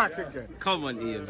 back again. Come on, Ian.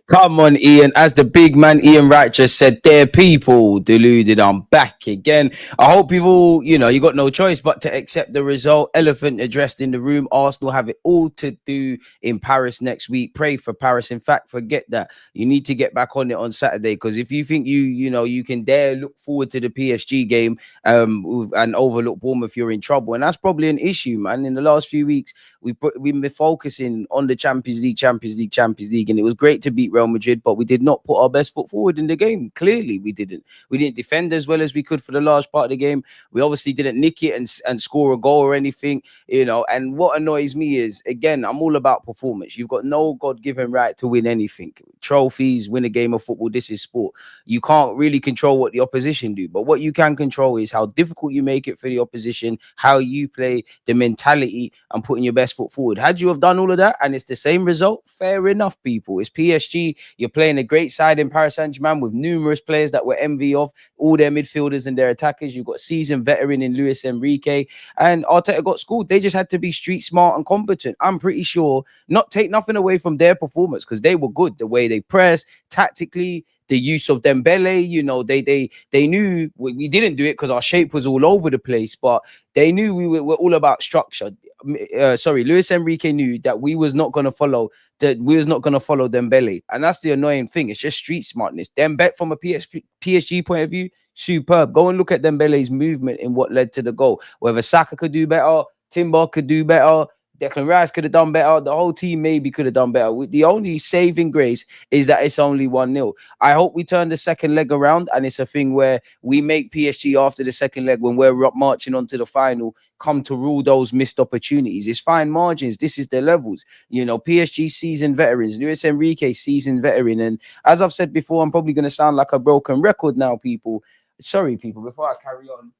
Come on, Ian. As the big man Ian Wright just said, there, people, deluded, I'm back again. I hope people, you got no choice but to accept the result. Elephant addressed in the room. Arsenal have it all to do in Paris next week. Pray for Paris. In fact, forget that. You need to get back on it on Saturday, because if you think you can dare look forward to the PSG game and overlook Bournemouth, you're in trouble. And that's probably an issue, man. In the last few weeks, we've been focusing on the Champions League, and it was great to beat Real Madrid, but we did not put our best foot forward in the game. Clearly, we didn't defend as well as we could for the large part of the game. We obviously didn't nick it and score a goal or anything, and what annoys me is, again, I'm all about performance. You've got no God-given right to win anything. Trophies, win a game of football, this is sport. You can't really control what the opposition do, but what you can control is how difficult you make it for the opposition, how you play, the mentality, and putting your best foot forward. Had you have done all of that and it's the same result, fair enough, people. It's PSG. You're playing a great side in Paris Saint-Germain with numerous players that were envy of, all their midfielders and their attackers. You've got seasoned veteran in Luis Enrique, and Arteta got schooled. They just had to be street smart and competent. I'm pretty sure, not take nothing away from their performance, because they were good. The way they pressed, tactically, the use of Dembele, they knew we didn't do it because our shape was all over the place, but they knew we were all about structure. Luis Enrique knew that we was not going to follow Dembele, and that's the annoying thing. It's just street smartness. Dembele, from a PSG point of view, superb. Go and look at Dembele's movement in what led to the goal. Whether Saka could do better, Timber could do better, Declan Rice could have done better. The whole team maybe could have done better. The only saving grace is that it's only 1-0. I hope we turn the second leg around, and it's a thing where we make PSG after the second leg, when we're marching on to the final, come to rule those missed opportunities. It's fine margins. This is the levels. PSG seasoned veterans, Luis Enrique seasoned veteran. And as I've said before, I'm probably going to sound like a broken record now, people. Sorry, people, before I carry on.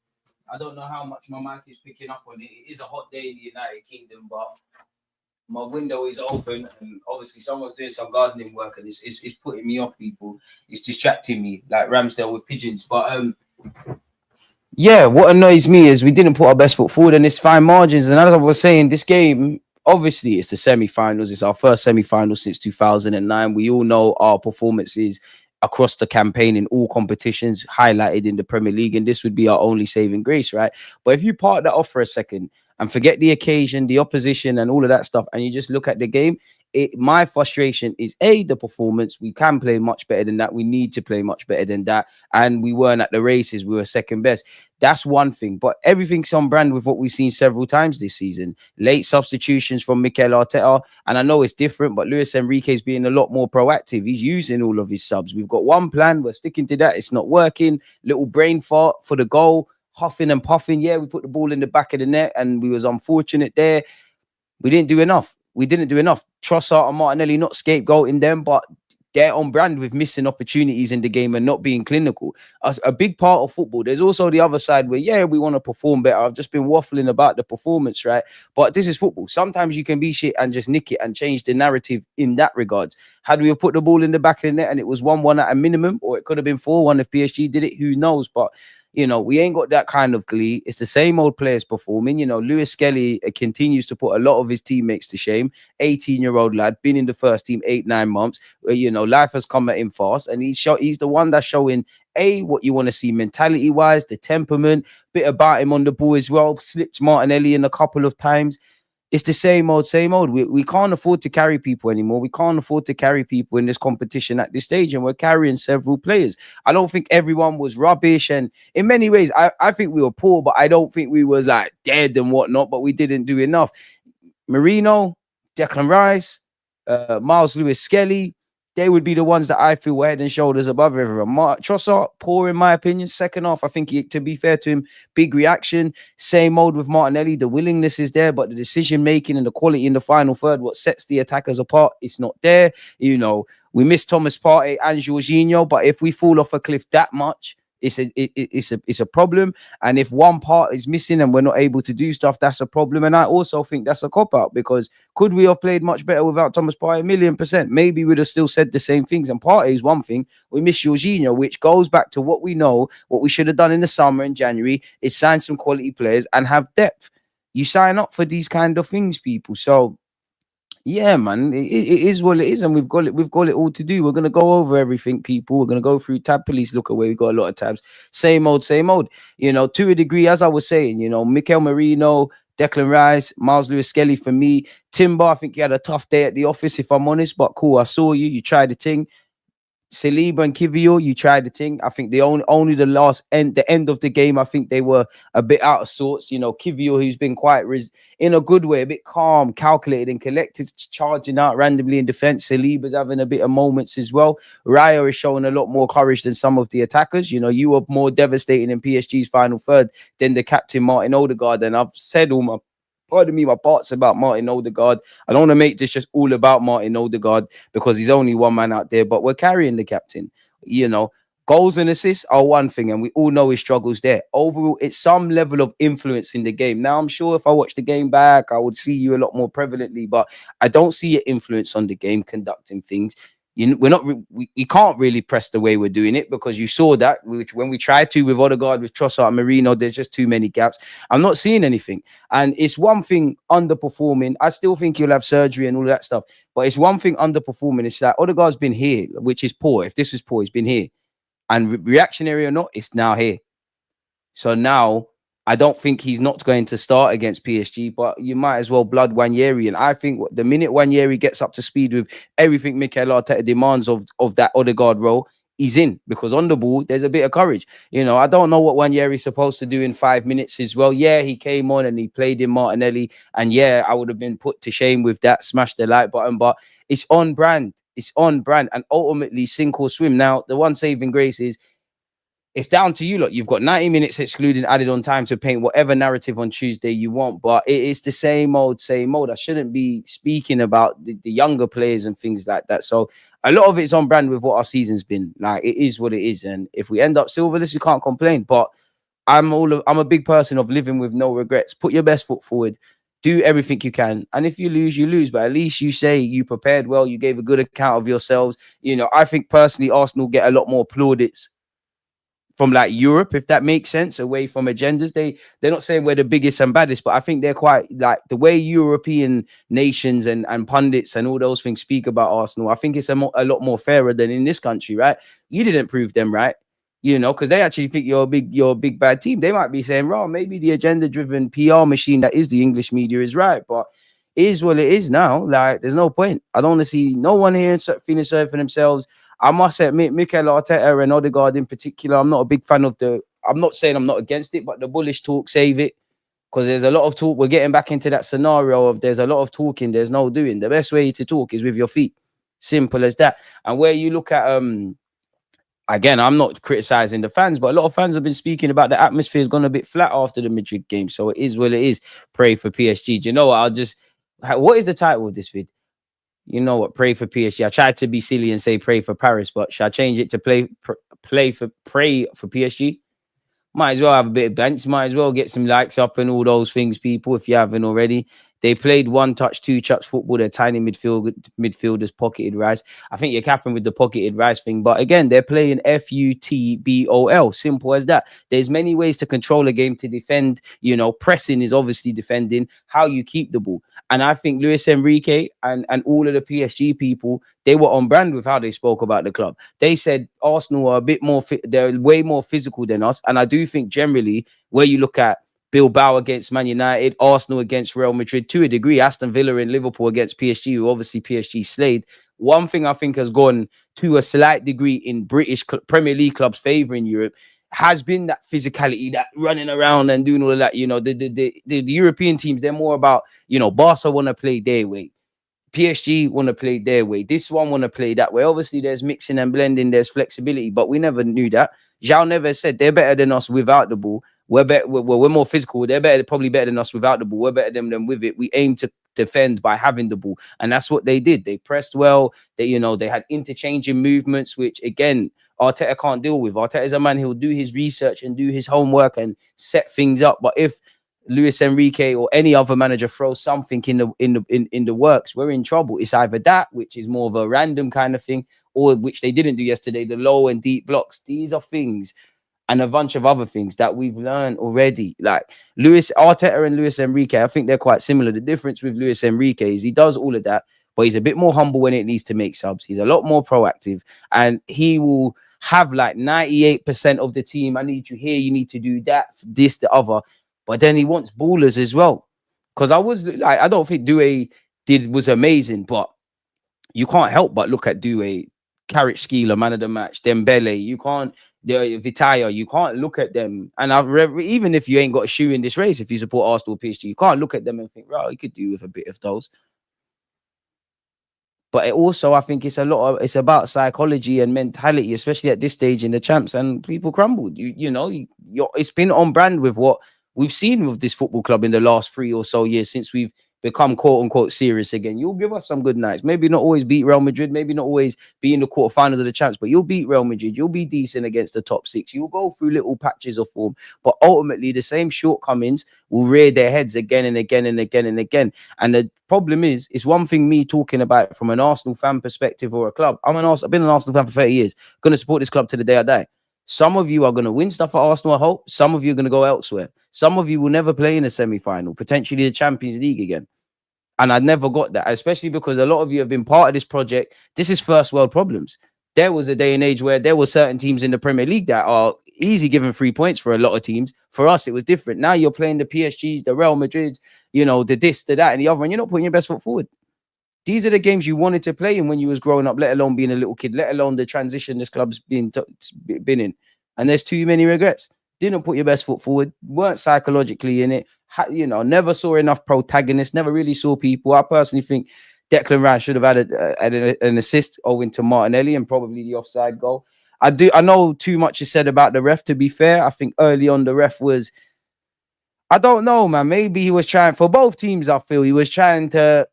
I don't know how much my mic is picking up on it. It is a hot day in the United Kingdom, but my window is open, and obviously someone's doing some gardening work, and it's putting me off, people. It's distracting me, like Ramsdale with pigeons. But yeah, what annoys me is we didn't put our best foot forward, and it's fine margins. And as I was saying, this game, obviously, it's the semi-finals. It's our first semi-final since 2009. We all know our performances across the campaign in all competitions, highlighted in the Premier League, and this would be our only saving grace, right? But if you part that off for a second and forget the occasion, the opposition, and all of that stuff, and you just look at the game, my frustration is the performance. We can play much better than that. We need to play much better than that, and we weren't at the races. We were second best. That's one thing, but everything's on brand with what we've seen several times this season. Late substitutions from Mikel Arteta, and I know it's different, but Luis Enrique is being a lot more proactive. He's using all of his subs. We've got one plan. We're sticking to that. It's not working. Little brain fart for the goal, huffing and puffing. Yeah, we put the ball in the back of the net, and we was unfortunate there. We didn't do enough. Trossard and Martinelli, not scapegoating them, but they're on brand with missing opportunities in the game and not being clinical. A big part of football. There's also the other side where, we want to perform better. I've just been waffling about the performance, right? But this is football. Sometimes you can be shit and just nick it and change the narrative in that regards. Had we have put the ball in the back of the net and it was 1-1 at a minimum, or it could have been 4-1 if PSG did it, who knows? But we ain't got that kind of glee. It's the same old players performing. Lewis Skelly continues to put a lot of his teammates to shame. 18-year-old lad, been in the first team 8-9 months. Life has come at him fast, and he's the one that's showing what you want to see mentality-wise, the temperament, bit about him on the ball as well. Slipped Martinelli in a couple of times. It's the same old. We can't afford to carry people anymore. We can't afford to carry people in this competition at this stage, and we're carrying several players. I don't think everyone was rubbish, and in many ways, I think we were poor, but I don't think we was like dead and whatnot, but we didn't do enough. Marino, Declan Rice, Miles Lewis-Skelly, they would be the ones that I feel were head and shoulders above everyone. Trossard, poor in my opinion. Second half, I think, to be fair to him, big reaction. Same mode with Martinelli. The willingness is there, but the decision-making and the quality in the final third, what sets the attackers apart, it's not there. We miss Thomas Partey and Jorginho, but if we fall off a cliff that much, it's a problem. And if one part is missing and we're not able to do stuff, that's a problem. And I also think that's a cop-out, because could we have played much better without Thomas Partey? 1,000,000%. Maybe we'd have still said the same things. And Partey is one thing. We miss Jorginho, which goes back to what we know, what we should have done in the summer in January, is sign some quality players and have depth. You sign up for these kind of things, people. So Yeah, man, it is what it is, and we've got it all to do. We're gonna go over everything, people. We're gonna go through tab police. Look away. We got a lot of tabs. Same old, same old. To a degree, as I was saying. Mikel Marino, Declan Rice, Miles Lewis Skelly for me. Timber, I think you had a tough day at the office, if I'm honest, but cool. I saw you. You tried the thing. Saliba and Kivio, you tried the thing. I think only the end of the game, I think they were a bit out of sorts. Kivio, who's been quite in a good way, a bit calm, calculated, and collected, charging out randomly in defense. Saliba's having a bit of moments as well. Raya is showing a lot more courage than some of the attackers. You were more devastating in PSG's final third than the captain Martin Odegaard, and I've said all my pardon me, my parts about Martin Odegaard. I don't want to make this just all about Martin Odegaard because he's only one man out there, but we're carrying the captain. You know, Goals and assists are one thing, and we all know his struggles there. Overall, it's some level of influence in the game. Now, I'm sure if I watch the game back, I would see you a lot more prevalently, but I don't see your influence on the game conducting things. We're not. We can't really press the way we're doing it because you saw that which when we tried to with Odegaard, with Trossard and Marino, there's just too many gaps. I'm not seeing anything, and it's one thing underperforming. I still think he'll have surgery and all that stuff, but it's one thing underperforming. It's that Odegaard's been here, which is poor. If this was poor, he's been here, and reactionary or not, it's now here. So now I don't think he's not going to start against PSG, but you might as well blood Wanyeri. And I think the minute Wanyeri gets up to speed with everything Mikel Arteta demands of that Odegaard role, he's in, because on the ball, there's a bit of courage. I don't know what Wanyeri's supposed to do in 5 minutes as well. Yeah, he came on and he played in Martinelli. And yeah, I would have been put to shame with that, smash the like button, but it's on brand. It's on brand, and ultimately sink or swim. Now, the one saving grace is it's down to you. Look, you've got 90 minutes excluding added on time to paint whatever narrative on Tuesday you want, but it is the same old, same old. I shouldn't be speaking about the younger players and things like that. So a lot of it's on brand with what our season's been. Like, it is what it is. And if we end up silverless, you can't complain. But I'm a big person of living with no regrets. Put your best foot forward. Do everything you can. And if you lose, you lose. But at least you say you prepared well. You gave a good account of yourselves. I think personally, Arsenal get a lot more plaudits from like Europe, if that makes sense, away from agendas. They're not saying we're the biggest and baddest, but I think they're quite like the way European nations and pundits and all those things speak about Arsenal. I think it's a lot more fairer than in this country, right? You didn't prove them right, because they actually think you're a big bad team. They might be saying, "Raw, maybe the agenda-driven PR machine that is the English media is right," but it is what it is now. Like, there's no point. I don't want to see no one here feeling sorry for themselves. I must admit, Mikel Arteta and Odegaard in particular, I'm not a big fan of I'm not saying I'm not against it, but the bullish talk, save it. Because there's a lot of talk. We're getting back into that scenario of there's a lot of talking, there's no doing. The best way to talk is with your feet. Simple as that. And where you look at, again, I'm not criticizing the fans, but a lot of fans have been speaking about the atmosphere has gone a bit flat after the Madrid game. So it is what it is. Pray for PSG. Do you know what? What is the title of this vid? You know what? Pray for PSG. I tried to be silly and say pray for Paris, but should I change it to pray for PSG? Might as well have a bit of bench. Might as well get some likes up and all those things, people, if you haven't already. They played one touch, two touch football. They're tiny midfielders, pocketed Rice. I think you're capping with the pocketed Rice thing. But again, they're playing FUTBOL. Simple as that. There's many ways to control a game, to defend. Pressing is obviously defending. How you keep the ball. And I think Luis Enrique and all of the PSG people, they were on brand with how they spoke about the club. They said Arsenal are a bit more, they're way more physical than us. And I do think generally, where you look at Bilbao against Man United, Arsenal against Real Madrid, to a degree, Aston Villa and Liverpool against PSG, who obviously PSG slayed. One thing I think has gone to a slight degree in British Premier League clubs' favour in Europe has been that physicality, that running around and doing all of that. The European teams, they're more about, Barca want to play their way. PSG want to play their way. This one want to play that way. Obviously, there's mixing and blending. There's flexibility, but we never knew that. Zhao never said they're better than us without the ball. We're better. We're more physical. They're probably better than us without the ball. We're better than them with it. We aim to defend by having the ball, and that's what they did. They pressed well. They had interchanging movements, which again Arteta can't deal with. Arteta is a man who'll do his research and do his homework and set things up. But if Luis Enrique or any other manager throws something in the works, we're in trouble. It's either that, which is more of a random kind of thing, or which they didn't do yesterday, the low and deep blocks. These are things and a bunch of other things that we've learned already. Like Luis Arteta and Luis Enrique, I think they're quite similar. The difference with Luis Enrique is he does all of that, but he's a bit more humble when it needs to make subs. He's a lot more proactive, and he will have like 98% of the team. I need you here. You need to do that, this, the other. But then he wants ballers as well. Because I don't think Doué was amazing, but you can't help but look at Doué, Carrot Skeeler, man of the match, Dembele. You can't, Vitaya, you can't look at them. And even if you ain't got a shoe in this race, if you support Arsenal, PSG, you can't look at them and think, right, you could do with a bit of those. But I think it's about psychology and mentality, especially at this stage in the champs, and people crumbled. It's been on brand with what we've seen with this football club in the last 3 or so years since we've become quote unquote serious again. You'll give us some good nights. Maybe not always beat Real Madrid, maybe not always be in the quarterfinals of the champs, but you'll beat Real Madrid. You'll be decent against the top 6. You'll go through little patches of form, but ultimately the same shortcomings will rear their heads again and again and again and again. And the problem is, it's one thing me talking about from an Arsenal fan perspective or a club. I've been an Arsenal fan for 30 years. Going to support this club to the day I die. Some of you are going to win stuff at Arsenal, I hope. Some of you are going to go elsewhere. Some of you will never play in a semi-final, potentially the Champions League again. And I never got that, especially because a lot of you have been part of this project. This is first world problems. There was a day and age where there were certain teams in the Premier League that are easy given 3 points for a lot of teams. For us, it was different. Now you're playing the PSGs, the Real Madrids, the this, the that, and the other, and you're not putting your best foot forward. These are the games you wanted to play in when you was growing up, let alone being a little kid, let alone the transition this club's been in. And there's too many regrets. Didn't put your best foot forward, weren't psychologically in it, never saw enough protagonists, never really saw people. I personally think Declan Rice should have had an assist owing to Martinelli and probably the offside goal. I know too much is said about the ref, to be fair. I think early on the ref was, I don't know, man. Maybe he was trying, for both teams, I feel he was trying to,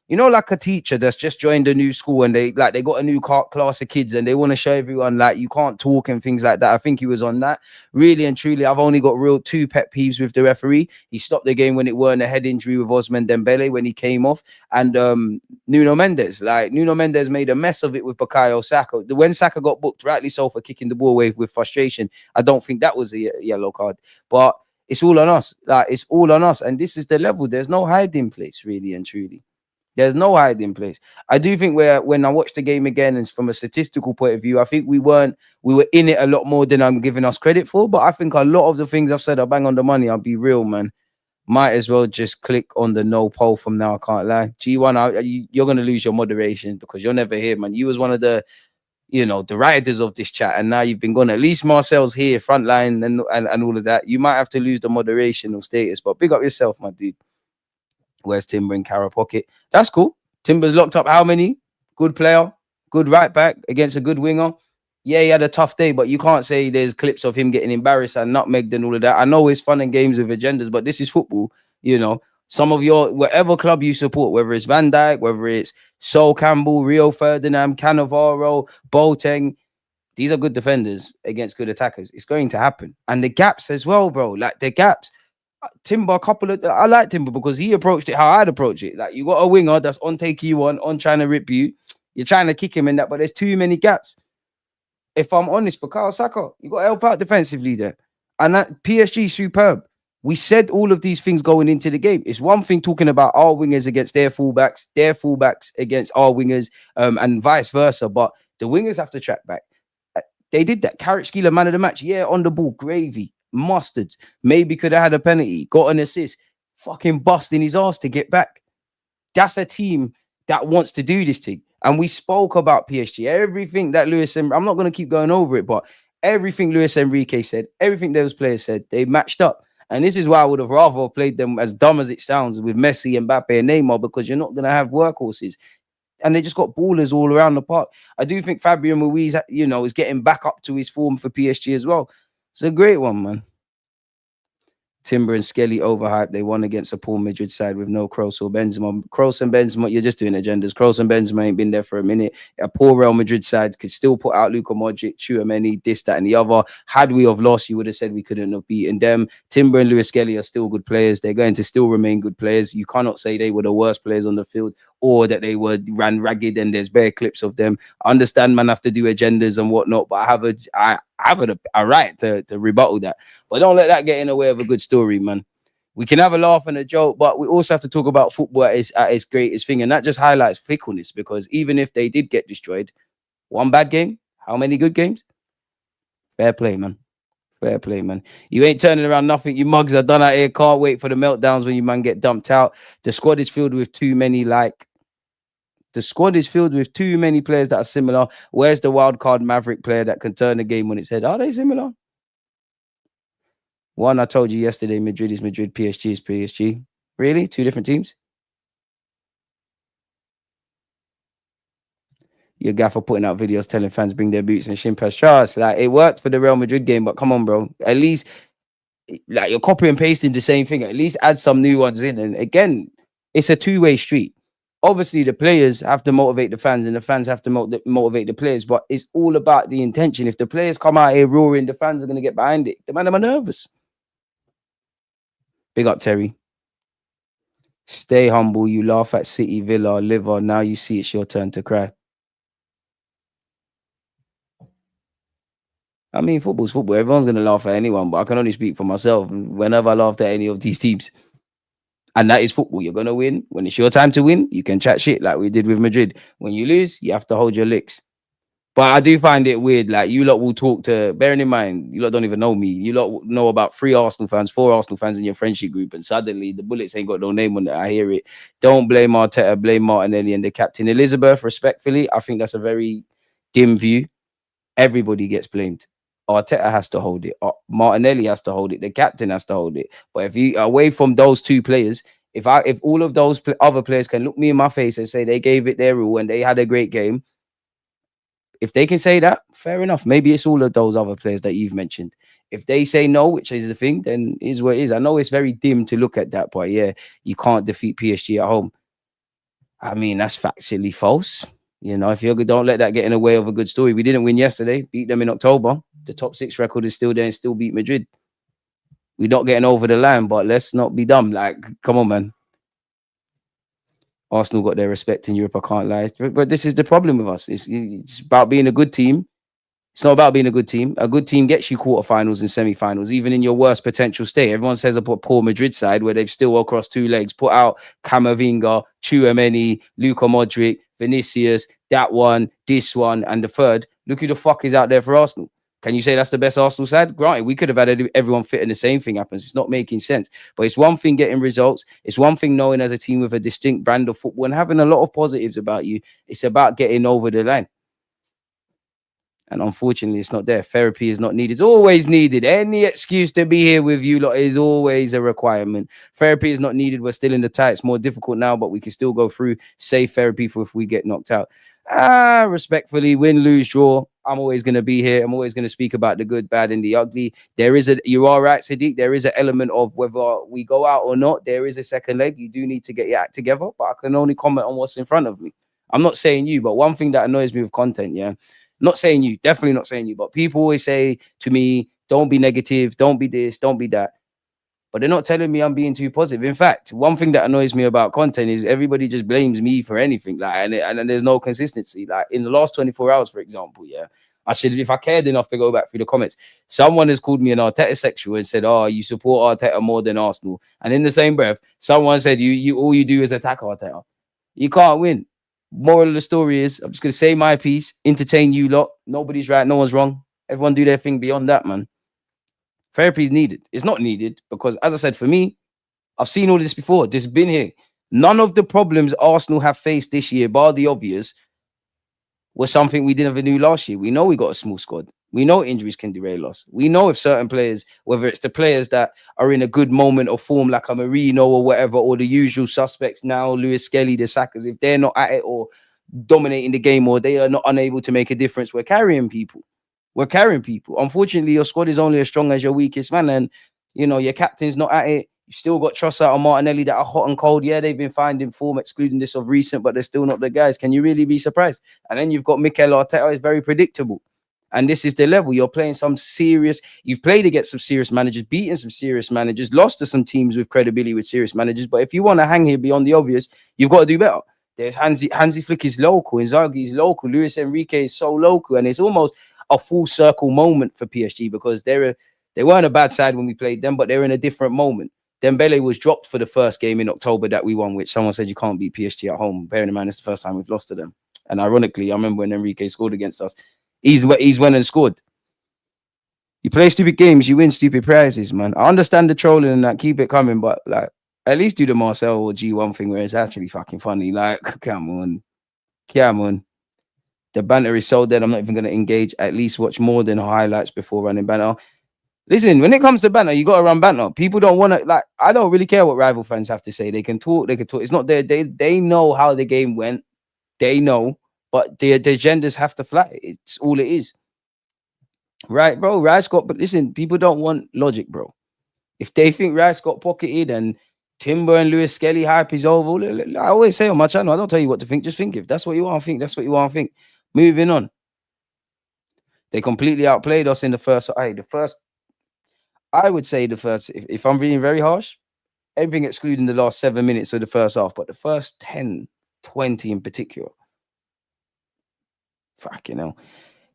like a teacher that's just joined a new school and they got a new class of kids and they want to show everyone like you can't talk and things like that. I think he was on that. Really and truly, I've only got two pet peeves with the referee. He stopped the game when it weren't a head injury with Ousmane Dembele when he came off, and Nuno Mendes. Nuno Mendes made a mess of it with Bukayo Saka. When Saka got booked, rightly so, for kicking the ball away with frustration, I don't think that was a yellow card. But it's all on us. It's all on us. And this is the level. There's no hiding place, really and truly. There's no hiding place. I do think when I watched the game again, and from a statistical point of view, I think we were in it a lot more than I'm giving us credit for. But I think a lot of the things I've said are bang on the money. I'll be real, man. Might as well just click on the no poll from now. I can't lie. G1, you're going to lose your moderation because you're never here, man. You was one of the, the writers of this chat, and now you've been gone. At least Marcel's here, frontline and all of that. You might have to lose the moderational status, but big up yourself, my dude. Where's Timber in Carrow Pocket? That's cool. Timber's locked up how many? Good player, good right back against a good winger. Yeah, he had a tough day, but you can't say there's clips of him getting embarrassed and nutmegged and all of that. I know it's fun and games with agendas, but this is football. Some of whatever club you support, whether it's Van Dijk, whether it's Sol Campbell, Rio Ferdinand, Cannavaro, Boateng, these are good defenders against good attackers. It's going to happen. And the gaps as well, bro. The gaps. Timber, I like Timber because he approached it how I'd approach it. You got a winger that's on take you on trying to rip you. You're trying to kick him in that, but there's too many gaps. If I'm honest, Bukayo Saka, you got to help out defensively there. And that PSG superb. We said all of these things going into the game. It's one thing talking about our wingers against their fullbacks against our wingers, and vice versa. But the wingers have to track back. They did that. Carrot Skeeler, man of the match. Yeah, on the ball, gravy. Mustard, maybe could have had a penalty, got an assist, fucking busting his ass to get back. That's a team that wants to do this thing. And we spoke about PSG, everything that I'm not going to keep going over it, but everything Luis Enrique said, everything those players said, they matched up. And this is why I would have rather played them, as dumb as it sounds, with Messi, Mbappe, and Neymar, because you're not going to have workhorses. And they just got ballers all around the park. I do think Fabian Ruiz, is getting back up to his form for PSG as well. It's a great one, man. Timber and Skelly overhyped. They won against a poor Madrid side with no Kroos or Benzema. Kroos and Benzema, you're just doing agendas. Kroos and Benzema ain't been there for a minute. A poor Real Madrid side could still put out Luka Modric, Tchouaméni, this, that, and the other. Had we have lost, you would have said we couldn't have beaten them. Timber and Luis Skelly are still good players. They're going to still remain good players. You cannot say they were the worst players on the field or that they ran ragged and there's bare clips of them. I understand man have to do agendas and whatnot, but I have a right to rebuttal that. But don't let that get in the way of a good story, man. We can have a laugh and a joke, but we also have to talk about football at its greatest thing. And that just highlights fickleness, because even if they did get destroyed, one bad game, how many good games? Fair play, man. Fair play, man. You ain't turning around nothing. You mugs are done out here. Can't wait for the meltdowns when you man get dumped out. The squad is filled with too many, the squad is filled with too many players that are similar. Where's the wild card maverick player that can turn the game when it's head? Are they similar? One, I told you yesterday, Madrid is Madrid, PSG is PSG. Really? Two different teams? Your gaffer putting out videos telling fans bring their boots and shin pads. Trust, like, it worked for the Real Madrid game, but come on, bro. At least, like, you're copy and pasting the same thing. At least add some new ones in. And again, it's a two-way street. Obviously, the players have to motivate the fans, and the fans have to motivate the players. But it's all about the intention. If the players come out here roaring, the fans are going to get behind it. The man are nervous. Big up, Terry. Stay humble. You laugh at City, Villa, Liver. Now you see it's your turn to cry. I mean, football's football. Everyone's going to laugh at anyone, but I can only speak for myself. Whenever I laughed at any of these teams, and that is football. You're going to win. When it's your time to win, you can chat shit like we did with Madrid. When you lose, you have to hold your licks. But I do find it weird. Like, you lot will talk to, bearing in mind, you lot don't even know me. You lot know about 3 Arsenal fans, 4 Arsenal fans in your friendship group. And suddenly the Bullets ain't got no name on it. I hear it. Don't blame Arteta, blame Martinelli and the captain. Elizabeth, respectfully, I think that's a very dim view. Everybody gets blamed. Arteta has to hold it. Martinelli has to hold it. The captain has to hold it. But if you, away from those 2 players, if all of those other players can look me in my face and say they gave it their all and they had a great game, if they can say that, fair enough. Maybe it's all of those other players that you've mentioned. If they say no, which is the thing, then it is what it is. I know it's very dim to look at that, but yeah, you can't defeat PSG at home. I mean, that's factually false. You know, if you don't let that get in the way of a good story. We didn't win yesterday, beat them in October. The top 6 record is still there and still beat Madrid. We're not getting over the line, but let's not be dumb. Like, come on, man. Arsenal got their respect in Europe, I can't lie. But this is the problem with us. It's about being a good team. It's not about being a good team. A good team gets you quarterfinals and semi-finals, even in your worst potential state. Everyone says about poor Madrid side, where they've still across 2 legs, put out Camavinga, Tchouaméni, Luka Modric, Vinicius, that one, this one, and the third. Look who the fuck is out there for Arsenal. Can you say that's the best Arsenal side? Granted, we could have had everyone fit and the same thing happens. It's not making sense. But it's one thing getting results. It's one thing knowing as a team with a distinct brand of football and having a lot of positives about you. It's about getting over the line. And unfortunately, it's not there. Therapy is not needed. It's always needed. Any excuse to be here with you lot is always a requirement. Therapy is not needed. We're still in the tie. It's more difficult now, but we can still go through safe therapy for if we get knocked out. Respectfully, win, lose, draw. I'm always going to be here. I'm always going to speak about the good, bad, and the ugly. You are right, Sadiq. There is an element of whether we go out or not. There is a second leg. You do need to get your act together, but I can only comment on what's in front of me. I'm not saying you, but one thing that annoys me with content, yeah. Not saying you, definitely not saying you, but people always say to me, don't be negative, don't be this, don't be that. But they're not telling me I'm being too positive. In fact, one thing that annoys me about content is everybody just blames me for anything. Like, and there's no consistency. Like in the last 24 hours, for example, yeah, I should, if I cared enough to go back through the comments, someone has called me an Arteta sexual and said, "Oh, you support Arteta more than Arsenal." And in the same breath, someone said, "You all you do is attack Arteta. You can't win." Moral of the story is, I'm just going to say my piece, entertain you lot. Nobody's right, no one's wrong. Everyone do their thing beyond that, man. Therapy is needed. It's not needed because, as I said, for me, I've seen all this before. This has been here. None of the problems Arsenal have faced this year, bar the obvious, was something we didn't ever knew last year. We know we got a small squad. We know injuries can derail us. We know if certain players, whether it's the players that are in a good moment of form, like a Marino or whatever, or the usual suspects now, Lewis Skelly, the Sackers, if they're not at it or dominating the game or they are not unable to make a difference, we're carrying people. We're carrying people. Unfortunately, your squad is only as strong as your weakest man. And, you know, your captain's not at it. You still got Trossard and Martinelli that are hot and cold. Yeah, they've been finding form, excluding this of recent, but they're still not the guys. Can you really be surprised? And then you've got Mikel Arteta, is very predictable. And this is the level. You're playing some serious, you've played against some serious managers, beaten some serious managers, lost to some teams with credibility with serious managers. But if you want to hang here beyond the obvious, you've got to do better. There's Hansi Flick is local, Inzaghi is local, Luis Enrique is so local. And it's almost a full circle moment for PSG because they weren't a bad side when we played them, but they're in a different moment. Dembele was dropped for the first game in October that we won, which someone said you can't beat PSG at home. Bearing in mind, it's the first time we've lost to them. And ironically, I remember when Enrique scored against us, he's went and scored. You play stupid games, you win stupid prizes, man. I understand the trolling and that, keep it coming, but like at least do the Marcel or G1 thing where it's actually fucking funny. Like, come on. The banter is so dead, I'm not even going to engage. At least watch more than highlights before running banter. Listen, when it comes to banter, you got to run banter. People don't want to, like, I don't really care what rival fans have to say. They can talk. It's not their, they know how the game went. They know, but the agendas have to fly. It's all it is. Right, bro? Rice got, but listen, people don't want logic, bro. If they think Rice got pocketed and Timber and Lewis Skelly hype is over, I always say on my channel, I don't tell you what to think. Just think. If that's what you want to think, that's what you want to think. Moving on. They completely outplayed us in the first. I would say the first, if I'm being very harsh, everything excluding the last 7 minutes of the first half, but the first 10, 20 in particular. Fucking hell.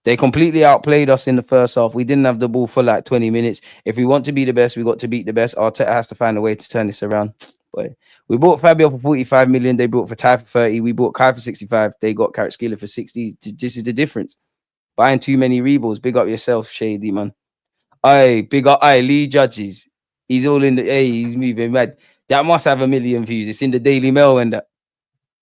They completely outplayed us in the first half. We didn't have the ball for like 20 minutes. If we want to be the best, we got to beat the best. Arteta has to find a way to turn this around. But we bought Fabio for 45 million. They bought for Ty for 30. We bought Kai for 65. They got Carrot Skiller for 60. This is the difference. Buying too many reballs. Big up yourself, Shady, man. Aye, big up. Aye, Lee Judges. He's all in the. Hey, he's moving mad. That must have 1 million views. It's in the Daily Mail and that.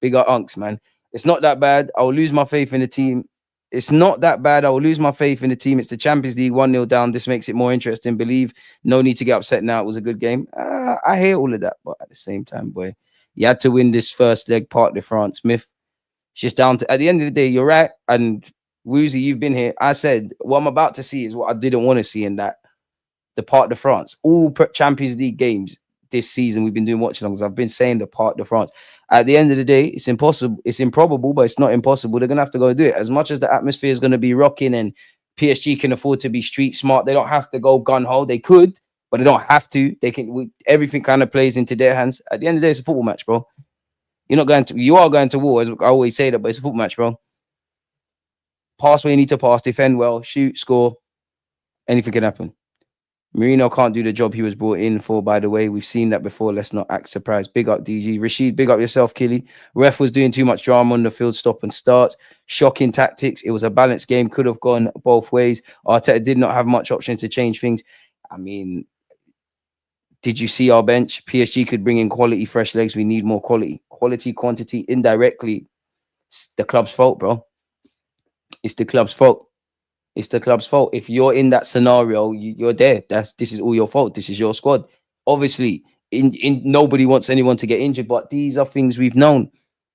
Big up Unks, man. It's not that bad. I'll lose my faith in the team. It's not that bad. I will lose my faith in the team. It's the Champions League, 1-0 down. This makes it more interesting. Believe, no need to get upset now. It was a good game. I hear all of that, but at the same time, boy, you had to win this first leg, Parc de France, Smith. It's just down to, at the end of the day, you're right. And Woozy, you've been here. I said, what I'm about to see is what I didn't want to see in that. The Parc de France, all Champions League games this season, we've been doing watch-alongs. I've been saying the Parc de France. At the end of the day, it's impossible. It's improbable, but it's not impossible. They're going to have to go do it. As much as the atmosphere is going to be rocking and PSG can afford to be street smart, they don't have to go gun-ho. They could, but they don't have to. They can. Everything kind of plays into their hands. At the end of the day, it's a football match, bro. You are going to war, as I always say that, but it's a football match, bro. Pass where you need to pass, defend well, shoot, score. Anything can happen. Mourinho can't do the job he was brought in for, by the way. We've seen that before. Let's not act surprised. Big up, DG. Rashid, big up yourself, Killy. Ref was doing too much drama on the field, stop and starts. Shocking tactics. It was a balanced game. Could have gone both ways. Arteta did not have much option to change things. I mean, did you see our bench? PSG could bring in quality, fresh legs. We need more quality. Quality, quantity, indirectly. It's the club's fault, bro. It's the club's fault. It's the club's fault. If you're in that scenario, you're there. This is all your fault. This is your squad. Obviously, nobody wants anyone to get injured, but these are things we've known.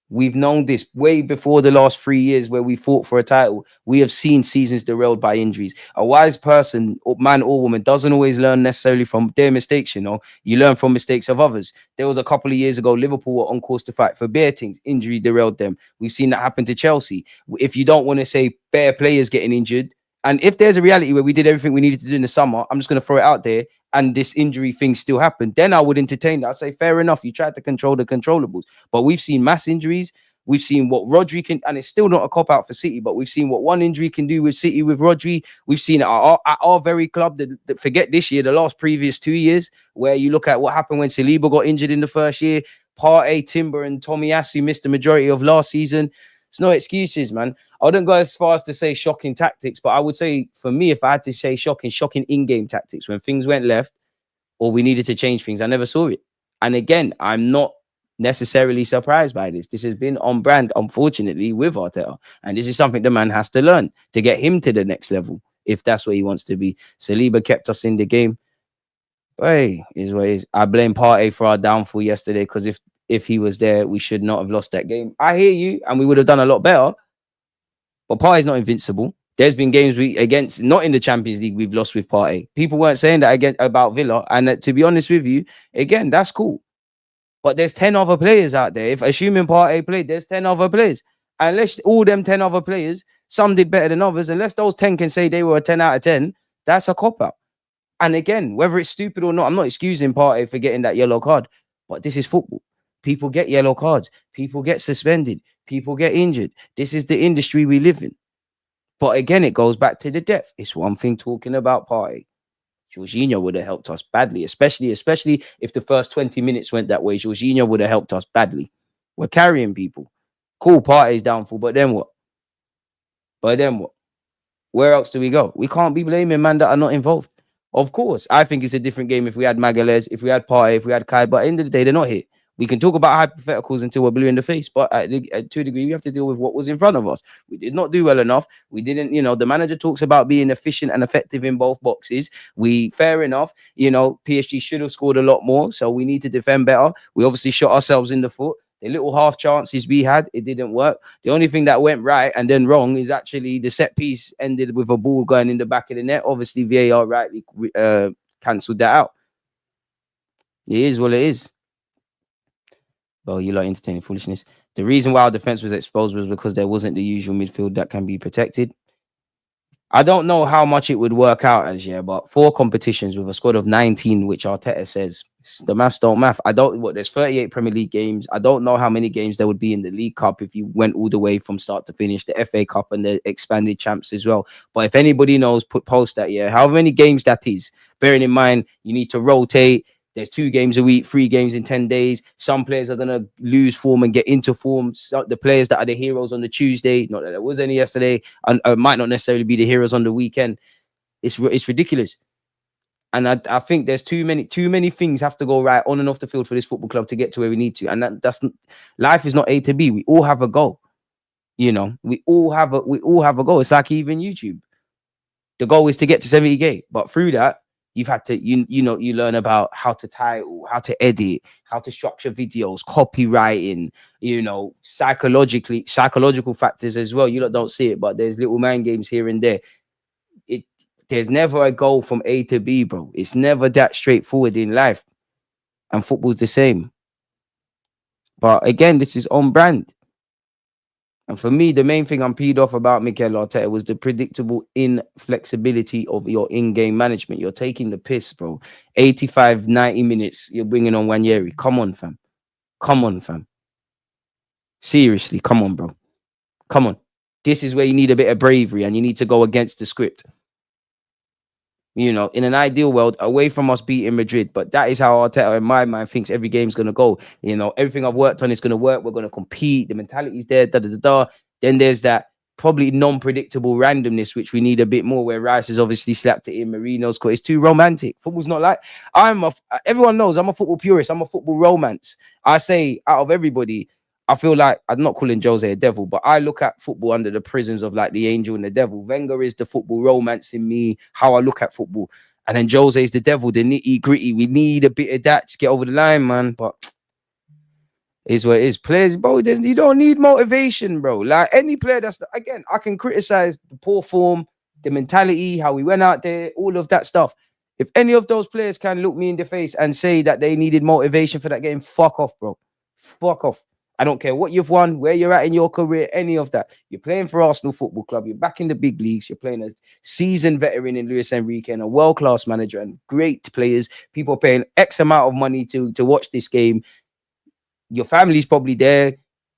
We've known this way before the last 3 years where we fought for a title. We have seen seasons derailed by injuries. A wise person, or man or woman, doesn't always learn necessarily from their mistakes, you know. You learn from mistakes of others. There was a couple of years ago, Liverpool were on course to fight for bare things. Injury derailed them. We've seen that happen to Chelsea. If you don't want to say bare players getting injured, and if there's a reality where we did everything we needed to do in the summer, I'm just going to throw it out there, and this injury thing still happened, then I would entertain that. I'd say, fair enough, you tried to control the controllables. But we've seen mass injuries. We've seen what Rodri can, and it's still not a cop-out for City, but we've seen what one injury can do with City, with Rodri. We've seen it at our very club, forget this year, the previous 2 years, where you look at what happened when Saliba got injured in the first year. Partey, Timber, and Tomiyasu missed the majority of last season. It's no excuses, man. I wouldn't go as far as to say shocking tactics, but I would say, for me, if I had to say shocking in-game tactics, when things went left or we needed to change things, I never saw it. And again, I'm not necessarily surprised by this. This has been on brand, unfortunately, with Arteta. And this is something the man has to learn to get him to the next level, if that's where he wants to be. Saliba kept us in the game. Hey, is what it is. I blame Partey for our downfall yesterday, because if he was there, we should not have lost that game. I hear you, and we would have done a lot better. But Partey's not invincible. There's been games not in the Champions League, we've lost with Partey. People weren't saying that again about Villa. And to be honest with you, again, that's cool. But there's 10 other players out there. If assuming Partey played, there's 10 other players. Unless all them 10 other players, some did better than others, unless those 10 can say they were a 10 out of 10, that's a cop-out. And again, whether it's stupid or not, I'm not excusing Partey for getting that yellow card. But this is football. People get yellow cards. People get suspended. People get injured. This is the industry we live in. But again, it goes back to the depth. It's one thing talking about Partey. Jorginho would have helped us badly, especially if the first 20 minutes went that way. Jorginho would have helped us badly. We're carrying people. Cool, Partey's downfall, but then what? Where else do we go? We can't be blaming man that are not involved. Of course, I think it's a different game if we had Magalhaes, if we had Partey, if we had Kai. But at the end of the day, they're not here. We can talk about hypotheticals until we're blue in the face, but to a degree, we have to deal with what was in front of us. We did not do well enough. We didn't, the manager talks about being efficient and effective in both boxes. Fair enough, PSG should have scored a lot more, so we need to defend better. We obviously shot ourselves in the foot. The little half chances we had, it didn't work. The only thing that went right and then wrong is actually the set piece ended with a ball going in the back of the net. Obviously, VAR rightly cancelled that out. It is what it is. Well, you like entertaining foolishness. The reason why our defense was exposed was because there wasn't the usual midfield that can be protected. I don't know how much it would work out as, but 4 competitions with a squad of 19, which Arteta says the maths don't math. There's 38 Premier League games. I don't know how many games there would be in the League Cup if you went all the way from start to finish, the FA Cup and the expanded champs as well. But if anybody knows, post that, however many games that is, bearing in mind, you need to rotate. There's 2 games a week, 3 games in 10 days. Some players are going to lose form and get into form. So the players that are the heroes on the Tuesday, not that there was any yesterday, and might not necessarily be the heroes on the weekend. It's ridiculous. And I think there's too many things have to go right on and off the field for this football club to get to where we need to. And that's life is not A to B. We all have a goal. We all have a goal. It's like even YouTube. The goal is to get to 70K, but through that, you've had to, you learn about how to title, how to edit, how to structure videos, copywriting, psychological factors as well. You don't see it, but there's little mind games here and there. There's never a goal from A to B, bro. It's never that straightforward in life. And football's the same. But again, this is on brand. And for me, the main thing I'm peed off about Mikel Arteta was the predictable inflexibility of your in-game management. You're taking the piss, bro. 85, 90 minutes, you're bringing on Wanyeri. Come on, fam. Seriously, come on, bro. Come on. This is where you need a bit of bravery and you need to go against the script. In an ideal world, away from us beating Madrid. But that is how Arteta, in my mind, thinks every game's going to go. Everything I've worked on is going to work. We're going to compete. The mentality's there, Then there's that probably non-predictable randomness, which we need a bit more, where Rice has obviously slapped it in. Marino's caught. It's too romantic. Football's not like... everyone knows I'm a football purist. I'm a football romance. I say, out of everybody... I feel like, I'm not calling Jose a devil, but I look at football under the prisms of like the angel and the devil. Wenger is the football romance in me, how I look at football. And then Jose is the devil, the nitty gritty. We need a bit of that to get over the line, man. But it is what it is. Players, bro, you don't need motivation, bro. Like any player again, I can criticize the poor form, the mentality, how we went out there, all of that stuff. If any of those players can look me in the face and say that they needed motivation for that game, fuck off, bro. Fuck off. I don't care what you've won, where you're at in your career, any of that. You're playing for Arsenal Football Club. You're back in the big leagues. You're playing a seasoned veteran in Luis Enrique and a world-class manager and great players. People are paying X amount of money to watch this game. Your family's probably there.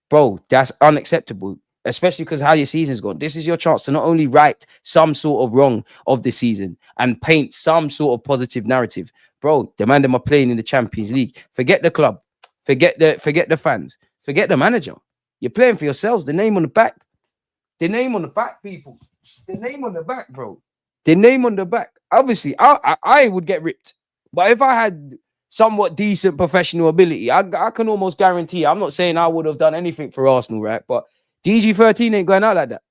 Bro, that's unacceptable, especially because how your season's gone. This is your chance to not only right some sort of wrong of the season and paint some sort of positive narrative. Bro, the man them are playing in the Champions League. Forget the club. Forget the fans. Forget the manager. You're playing for yourselves. The name on the back. The name on the back, people. The name on the back, bro. The name on the back. Obviously, I would get ripped. But if I had somewhat decent professional ability, I can almost guarantee. I'm not saying I would have done anything for Arsenal, right? But DG13 ain't going out like that.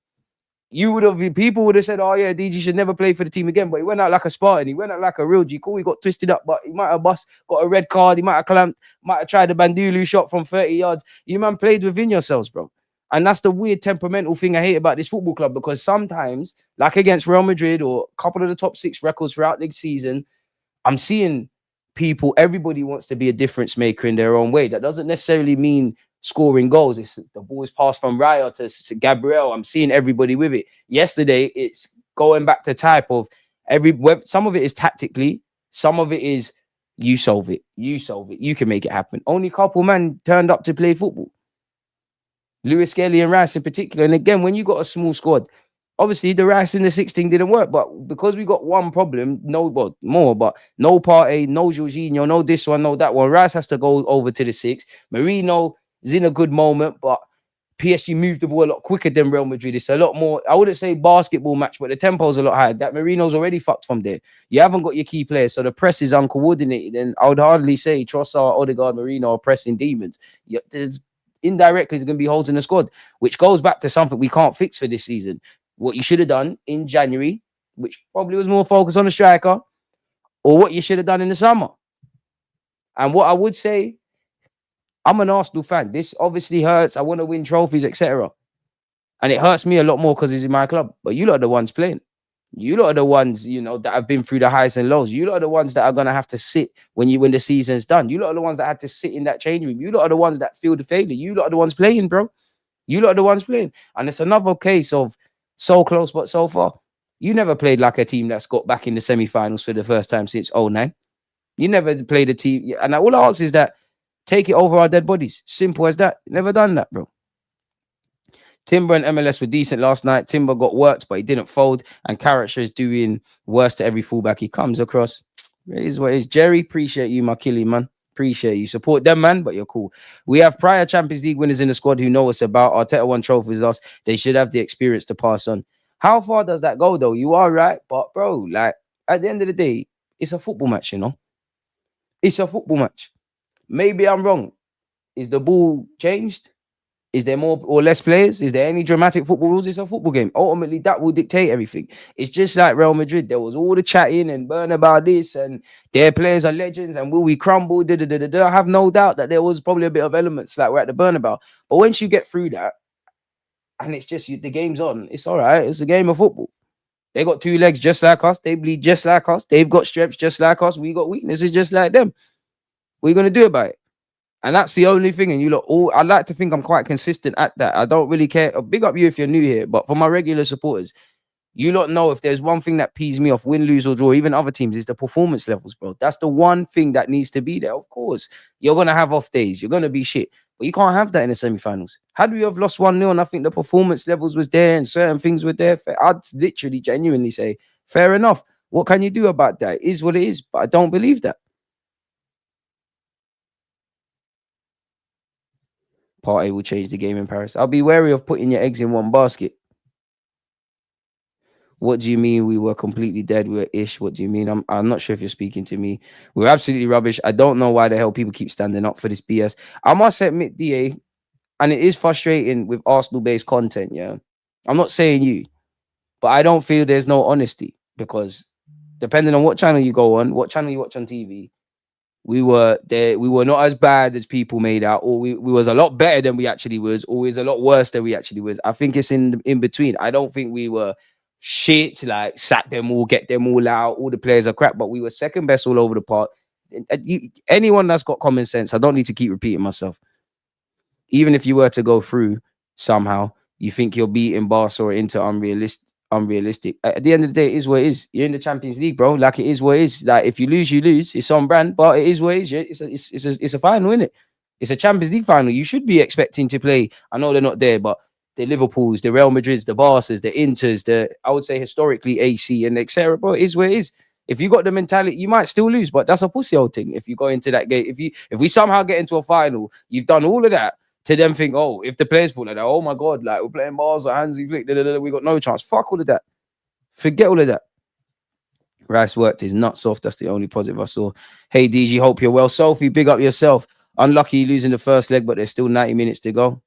People would have said, oh yeah, DG should never play for the team again. But he went out like a Spartan. He went out like a real G. Cool, he got twisted up, but he might have got a red card. He might have clamped, might have tried a Bandulu shot from 30 yards. You man played within yourselves, bro. And that's the weird temperamental thing I hate about this football club, because sometimes, like against Real Madrid or a couple of the top 6 records throughout the season, I'm seeing everybody wants to be a difference maker in their own way. That doesn't necessarily mean scoring goals. It's the ball is passed from Raya to Gabriel. I'm seeing everybody with it. Yesterday, it's going back to type of some of it is tactically, some of it is you solve it. You can make it happen. Only couple man turned up to play football. Lewis Skelly and Rice in particular. And again, when you got a small squad, Obviously, the Rice in the 16 didn't work, but because we got one problem, no, well, more, but no Partey, no Jorginho, no this one, no that one. Rice has to go over to the 6. Marino is in a good moment, but PSG moved the ball a lot quicker than Real Madrid. It's a lot more, I wouldn't say basketball match, but the tempo's a lot higher. That Marino's already fucked from there. You haven't got your key players, so the press is uncoordinated. And I would hardly say Trossard, Odegaard, Marino are pressing demons. There's indirectly there's going to be holes in the squad, which goes back to something we can't fix for this season. What you should have done in January, which probably was more focused on the striker, or what you should have done in the summer. And what I would say, I'm an Arsenal fan. This obviously hurts. I want to win trophies, etc. And it hurts me a lot more because he's in my club. But you lot are the ones playing. You lot are the ones, that have been through the highs and lows. You lot are the ones that are going to have to sit when the season's done. You lot are the ones that had to sit in that change room. You lot are the ones that feel the failure. You lot are the ones playing, bro. You lot are the ones playing. And it's another case of so close but so far. You never played like a team that's got back in the semi-finals for the first time since 09. You never played a team. And all I ask is that take it over our dead bodies. Simple as that. Never done that, bro. Timber and MLS were decent last night. Timber got worked, but he didn't fold. And Carrick is doing worse to every fullback he comes across. It is what it is. Jerry, appreciate you, my killie, man. Appreciate you. Support them, man, but you're cool. We have prior Champions League winners in the squad who know us about. Arteta won trophies us. They should have the experience to pass on. How far does that go, though? You are right, but, bro, like, at the end of the day, it's a football match, It's a football match. Maybe I'm wrong. Is the ball changed? Is there more or less players? Is there any dramatic football rules? It's a football game. Ultimately, that will dictate everything. It's just like Real Madrid. There was all the chatting and burn about this, and their players are legends, and will we crumble? I have no doubt that there was probably a bit of elements like we're at the Burnabout. But once you get through that, and it's just the game's on, it's all right. It's a game of football. They got two legs just like us. They bleed just like us. They've got strengths just like us. We got weaknesses just like them. What are you going to do about it? And that's the only thing. And you lot I like to think I'm quite consistent at that. I don't really care. Big up you if you're new here. But for my regular supporters, you lot know if there's one thing that pees me off, win, lose, or draw, even other teams, is the performance levels, bro. That's the one thing that needs to be there. Of course, you're going to have off days. You're going to be shit. But you can't have that in the semi-finals. Had we have lost 1-0 and I think the performance levels was there and certain things were there, I'd literally genuinely say, fair enough. What can you do about that? It is what it is. But I don't believe that. Partey will change the game in Paris. I'll be wary of putting your eggs in one basket. What do you mean we were completely dead? We were ish. What do you mean? I'm not sure if you're speaking to me. We're absolutely rubbish. I don't know why the hell people keep standing up for this BS. I must admit, DA, and it is frustrating with Arsenal-based content, yeah. I'm not saying you, but I don't feel there's no honesty because depending on what channel you go on, what channel you watch on TV, we were there. We were not as bad as people made out, or we was a lot better than we actually was, or we was a lot worse than we actually was. I think it's in between. I don't think we were shit, like sack them all, get them all out. All the players are crap, but we were second best all over the park. Anyone that's got common sense, I don't need to keep repeating myself. Even if you were to go through somehow, you think you're beating Barca or Inter unrealistic. At the end of the day, it is what it is. You're in the Champions League, bro. Like it is what it is. Like if you lose, you lose. It's on brand, but it is what it is. Yeah? It's a final, isn't it? It's a Champions League final. You should be expecting to play. I know they're not there, but the Liverpools, the Real Madrids, the Barças, the Inters, I would say historically AC and etc. But it is what it is. If you got the mentality, you might still lose, but that's a pussy old thing. If you go into that game, if we somehow get into a final, you've done all of that. To them think, oh, if the players fall like that, oh my God, like we're playing bars or Hansi Flick, we got no chance. Fuck all of that. Forget all of that. Rice worked his nuts off. That's the only positive I saw. Hey, DG, hope you're well. Sophie, big up yourself. Unlucky losing the first leg, but there's still 90 minutes to go.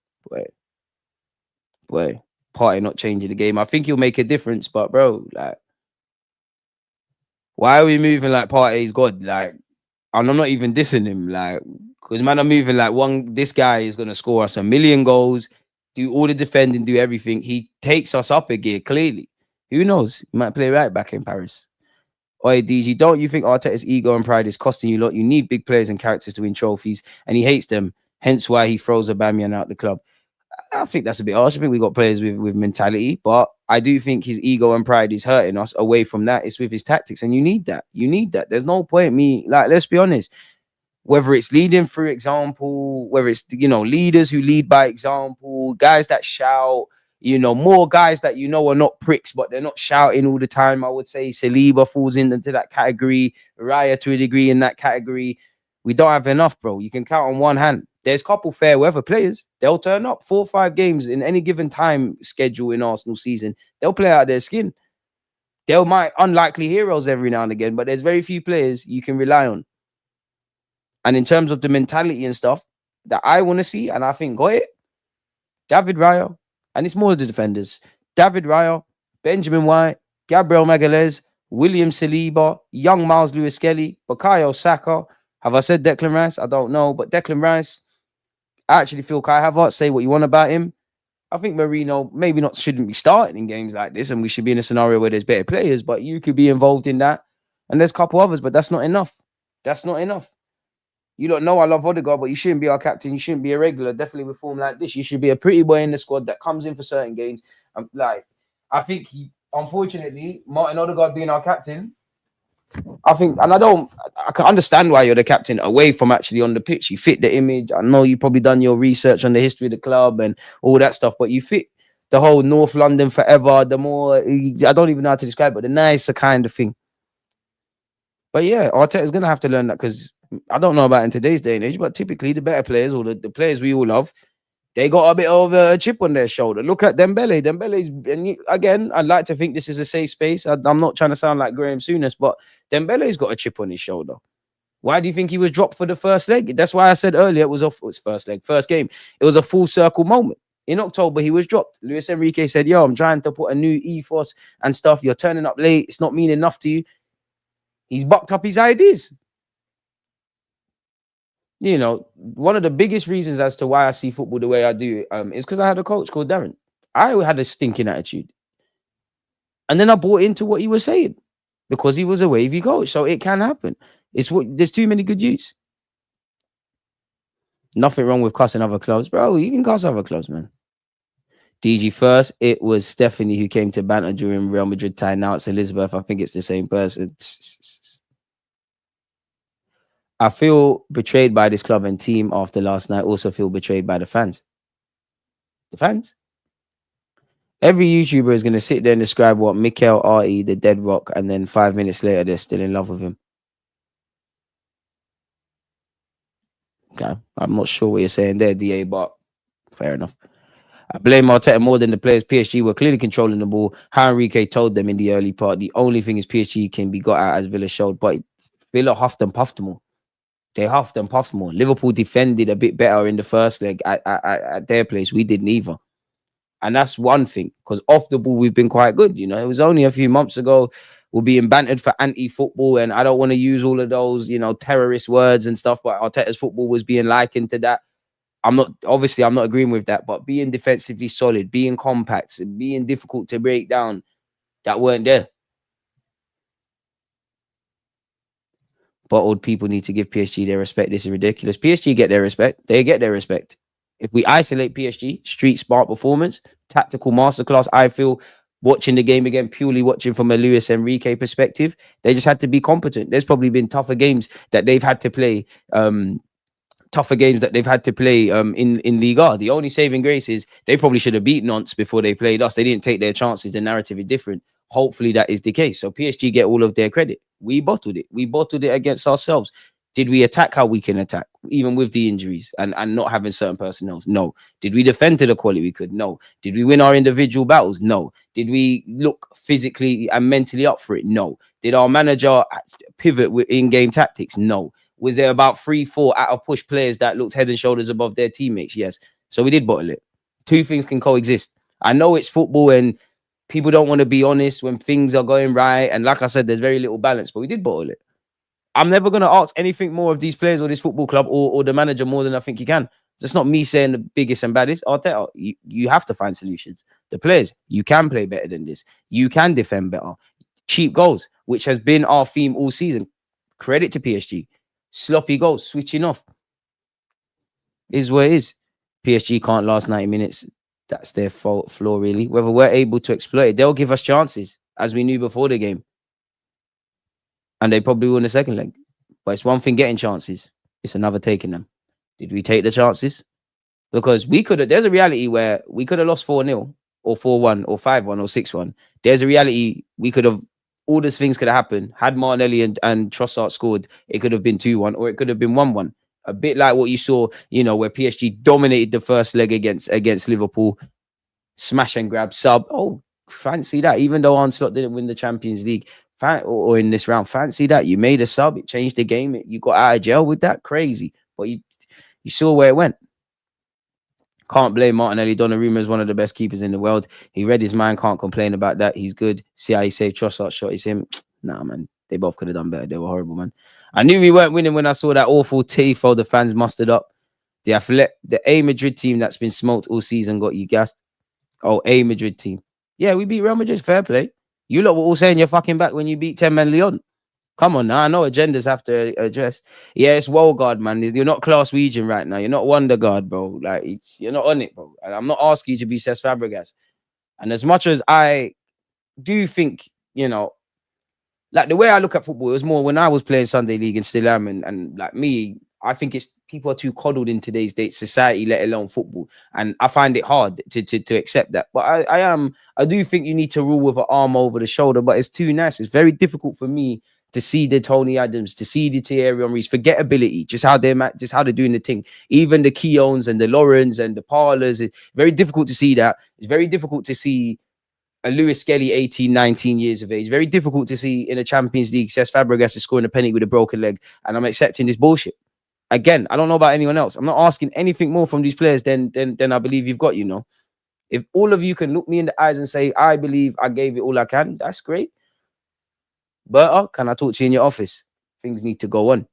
Boy, Partey not changing the game. I think he'll make a difference, but bro, like, why are we moving like Partey's God? Like, and I'm not even dissing him, like, because man, I'm moving like this guy is gonna score us 1 million goals, do all the defending, do everything. He takes us up a gear, clearly. Who knows? He might play right back in Paris. Oi, DG, don't you think Arteta's ego and pride is costing you a lot? You need big players and characters to win trophies, and he hates them. Hence why he throws Aubameyang out the club. I think that's a bit harsh. I think we got players with mentality, but I do think his ego and pride is hurting us. Away from that, it's with his tactics, and you need that. You need that. There's no point let's be honest. Whether it's leading through example, whether it's leaders who lead by example, guys that shout, You know, more guys that you know are not pricks, but they're not shouting all the time. I would say Saliba falls into that category. Raya to a degree in that category. We don't have enough, bro. You can count on one hand. There's a couple fair weather players. They'll turn up 4 or 5 games in any given time schedule in Arsenal season. They'll play out their skin. They'll might unlikely heroes every now and again, but there's very few players you can rely on. And in terms of the mentality and stuff that I want to see, and I think got it, David Raya, and it's more of the defenders. David Raya, Benjamin White, Gabriel Magalhaes, William Saliba, young Miles Lewis-Skelly, Bukayo Saka. Have I said Declan Rice? I don't know, but Declan Rice, I actually feel Kai Havertz, say what you want about him. I think Marino maybe not shouldn't be starting in games like this, and we should be in a scenario where there's better players, but you could be involved in that. And there's a couple others, but that's not enough. That's not enough. You don't know I love Odegaard, but you shouldn't be our captain. You shouldn't be a regular, definitely with form like this. You should be a pretty boy in the squad that comes in for certain games. I think unfortunately, Martin Odegaard being our captain, I can understand why you're the captain away from actually on the pitch. You fit the image. I know you've probably done your research on the history of the club and all that stuff, but you fit the whole North London forever. The more, I don't even know how to describe it, but the nicer kind of thing. But yeah, Arteta's going to have to learn that, because I don't know about in today's day and age, but typically the better players, or the players we all love, they got a bit of a chip on their shoulder. Look at Dembele. Again, I'd like to think this is a safe space. I'm not trying to sound like Graham Souness, but Dembele's got a chip on his shoulder. Why do you think he was dropped for the first leg? That's why I said earlier it was first game. It was a full circle moment. In October, he was dropped. Luis Enrique said, yo, I'm trying to put a new ethos and stuff. You're turning up late. It's not mean enough to you. He's bucked up his ideas. You know, one of the biggest reasons as to why I see football the way I do is because I had a coach called Darren. I had a stinking attitude. And then I bought into what he was saying because he was a wavy coach. So it can happen. There's too many good youths. Nothing wrong with cussing other clubs. Bro, you can cuss other clubs, man. DG first, it was Stephanie who came to Banter during Real Madrid time. Now it's Elizabeth. I think it's the same person. I feel betrayed by this club and team after last night. Also feel betrayed by the fans. The fans? Every YouTuber is going to sit there and describe what Mikel Arteta, the dead rock, and then 5 minutes later, they're still in love with him. Okay. I'm not sure what you're saying there, DA, but fair enough. I blame Arteta more than the players. PSG were clearly controlling the ball. How Enrique told them in the early part, the only thing is PSG can be got out as Villa showed, but Villa huffed and puffed more. They huffed and puffed more. Liverpool defended a bit better in the first leg at their place. We didn't either. And that's one thing, because off the ball, we've been quite good. You know, it was only a few months ago we're being bantered for anti-football, and I don't want to use all of those, you know, terrorist words and stuff, but Arteta's football was being likened to that. I'm not agreeing with that, but being defensively solid, being compact, being difficult to break down, that weren't there. But old people need to give PSG their respect. This is ridiculous. PSG get their respect. They get their respect. If we isolate PSG, street smart performance, tactical masterclass, I feel, watching the game again, purely watching from a Luis Enrique perspective, they just had to be competent. There's probably been tougher games that they've had to play. In Liga. The only saving grace is they probably should have beaten Nantes before they played us. They didn't take their chances. The narrative is different. Hopefully that is the case. So PSG get all of their credit. We bottled it. We bottled it against ourselves. Did we attack how we can attack, even with the injuries and not having certain personnel? No. Did we defend to the quality we could? No. Did we win our individual battles? No. Did we look physically and mentally up for it? No. Did our manager pivot with in-game tactics? No. Was there about 3-4 out of push players that looked head and shoulders above their teammates? Yes. So we did bottle it. Two things can coexist. I know it's football and people don't want to be honest when things are going right. And like I said, there's very little balance, but we did bottle it. I'm never going to ask anything more of these players or this football club or the manager more than I think you can. That's not me saying the biggest and baddest. Arteta, you have to find solutions. The players, you can play better than this. You can defend better. Cheap goals, which has been our theme all season. Credit to PSG. Sloppy goals, switching off. Is what it is. PSG can't last 90 minutes. That's their fault, flaw, really. Whether we're able to exploit it, they'll give us chances, as we knew before the game. And they probably will in the second leg. But it's one thing getting chances. It's another taking them. Did we take the chances? Because there's a reality where we could have lost 4-0 or 4-1 or 5-1 or 6-1. There's a reality. We could have, all these things could have happened. Had Martinelli and Trossard scored, it could have been 2-1 or it could have been 1-1. A bit like what you saw, where PSG dominated the first leg against Liverpool, smash and grab sub. Oh, fancy that. Even though Onslaught didn't win the Champions League or in this round, fancy that. You made a sub, it changed the game. You got out of jail with that. Crazy. But you saw where it went. Can't blame Martinelli. Donnarumma is one of the best keepers in the world. He read his mind. Can't complain about that. He's good. See how he saved Trossard shot. It's him. Nah, man. They both could have done better. They were horrible, man. I knew we weren't winning when I saw that awful tifo the fans mustered up. The A Madrid team that's been smoked all season got you gassed. Oh, A Madrid team. Yeah, we beat Real Madrid. Fair play. You lot were all saying you're fucking back when you beat 10-man Lyon. Come on now. I know agendas have to address. Yeah, it's Odegaard, man. You're not class region right now. You're not Wonderguard, bro. Like, you're not on it, bro. And I'm not asking you to be Cesc Fabregas. And as much as I do think, like the way I look at football, it was more when I was playing Sunday League and still am. And like me, I think it's people are too coddled in today's date society, let alone football. And I find it hard to accept that. But I do think you need to rule with an arm over the shoulder, but it's too nice. It's very difficult for me to see the Tony Adams, to see the Thierry Henrys, forget ability, just how they're doing the thing. Even the Keowns and the Laurens and the Parlors, it's very difficult to see that. It's very difficult to see a Lewis Skelly, 18, 19 years of age. Very difficult to see in a Champions League, Cesc Fabregas is scoring a penny with a broken leg, and I'm accepting this bullshit. Again, I don't know about anyone else. I'm not asking anything more from these players than I believe you've got, If all of you can look me in the eyes and say, I believe I gave it all I can, that's great. But can I talk to you in your office? Things need to go on.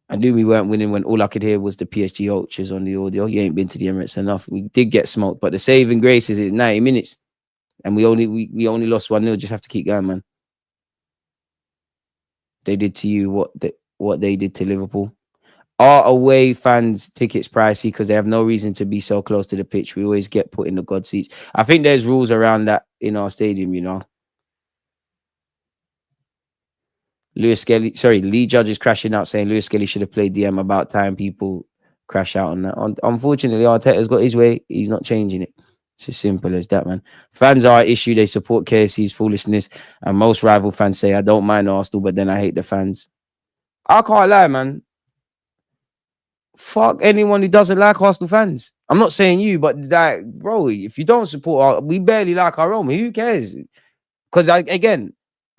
I knew we weren't winning when all I could hear was the PSG ultras on the audio. You ain't been to the Emirates enough. We did get smoked, but the saving grace is 90 minutes. And we only lost 1-0. Just have to keep going, man. They did to you what they did to Liverpool. Are away fans tickets pricey because they have no reason to be so close to the pitch? We always get put in the God seats. I think there's rules around that in our stadium, Lee Judge is crashing out saying Lewis Skelly should have played DM. About time people crash out on that. Unfortunately, Arteta's got his way. He's not changing it. It's as simple as that, man. Fans are an issue. They support KSC's foolishness. And most rival fans say, I don't mind Arsenal, but then I hate the fans. I can't lie, man. Fuck anyone who doesn't like Arsenal fans. I'm not saying you, but like, bro, if you don't support, we barely like our own. Who cares? Because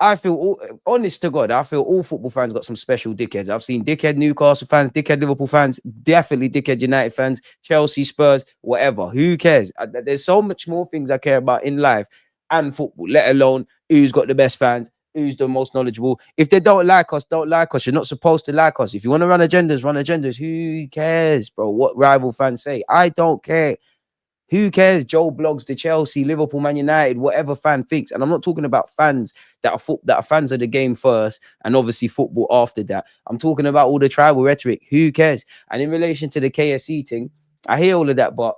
I feel, honest to God, I feel all football fans got some special dickheads. I've seen dickhead Newcastle fans, dickhead Liverpool fans, definitely dickhead United fans, Chelsea, Spurs, whatever. Who cares? There's so much more things I care about in life and football, let alone who's got the best fans, who's the most knowledgeable. If they don't like us, don't like us. You're not supposed to like us. If you want to run agendas, run agendas. Who cares, bro? What rival fans say? I don't care. Who cares? Joe blogs to Chelsea, Liverpool, Man United, whatever fan thinks. And I'm not talking about fans that are fans of the game first and obviously football after that. I'm talking about all the tribal rhetoric. Who cares? And in relation to the KSC thing, I hear all of that, but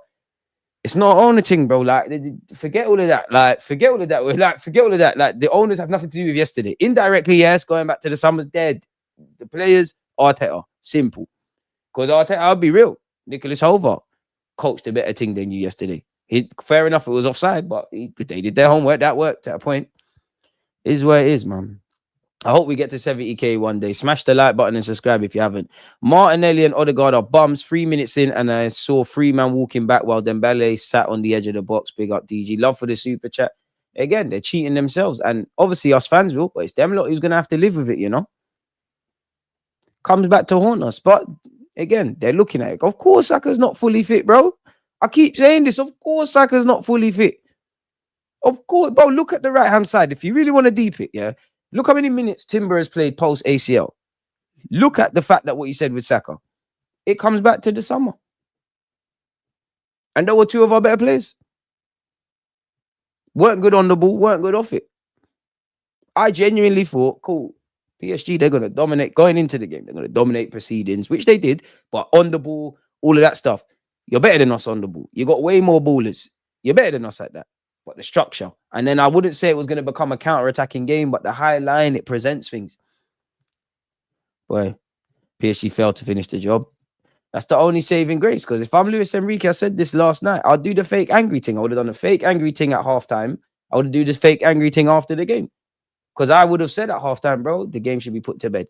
it's not our own thing, bro. Like, forget all of that. Like, forget all of that. Forget all of that. Like, the owners have nothing to do with yesterday. Indirectly, yes, going back to the summer's dead. The players, Arteta. Simple. Because Arteta, I'll be real. Nicholas Hover coached a better thing than you yesterday. Fair enough, it was offside, but they did their homework. That worked at a point. It is where it is, man. I hope we get to 70k one day. Smash the like button and subscribe if you haven't. Martinelli and Odegaard are bums. 3 minutes in, and I saw 3 man walking back while Dembele sat on the edge of the box. Big up DG. Love for the super chat. Again, they're cheating themselves, and obviously us fans will, but it's them lot who's gonna have to live with it, Comes back to haunt us, but again, they're looking at it. Of course, Saka's not fully fit, bro. I keep saying this. Of course, Saka's not fully fit. Of course, bro. Look at the right-hand side. If you really want to deep it, yeah. Look how many minutes Timber has played post ACL. Look at the fact that what you said with Saka. It comes back to the summer. And there were 2 of our better players. Weren't good on the ball, weren't good off it. I genuinely thought, cool. PSG, they're going to dominate going into the game. They're going to dominate proceedings, which they did. But on the ball, all of that stuff, you're better than us on the ball. You got way more ballers. You're better than us at that. But the structure. And then I wouldn't say it was going to become a counter-attacking game, but the high line, it presents things. Boy, PSG failed to finish the job. That's the only saving grace. Because if I'm Luis Enrique, I said this last night, I'll do the fake angry thing. I would have done the fake angry thing at halftime. I would do the fake angry thing after the game. Because I would have said at halftime, bro, the game should be put to bed.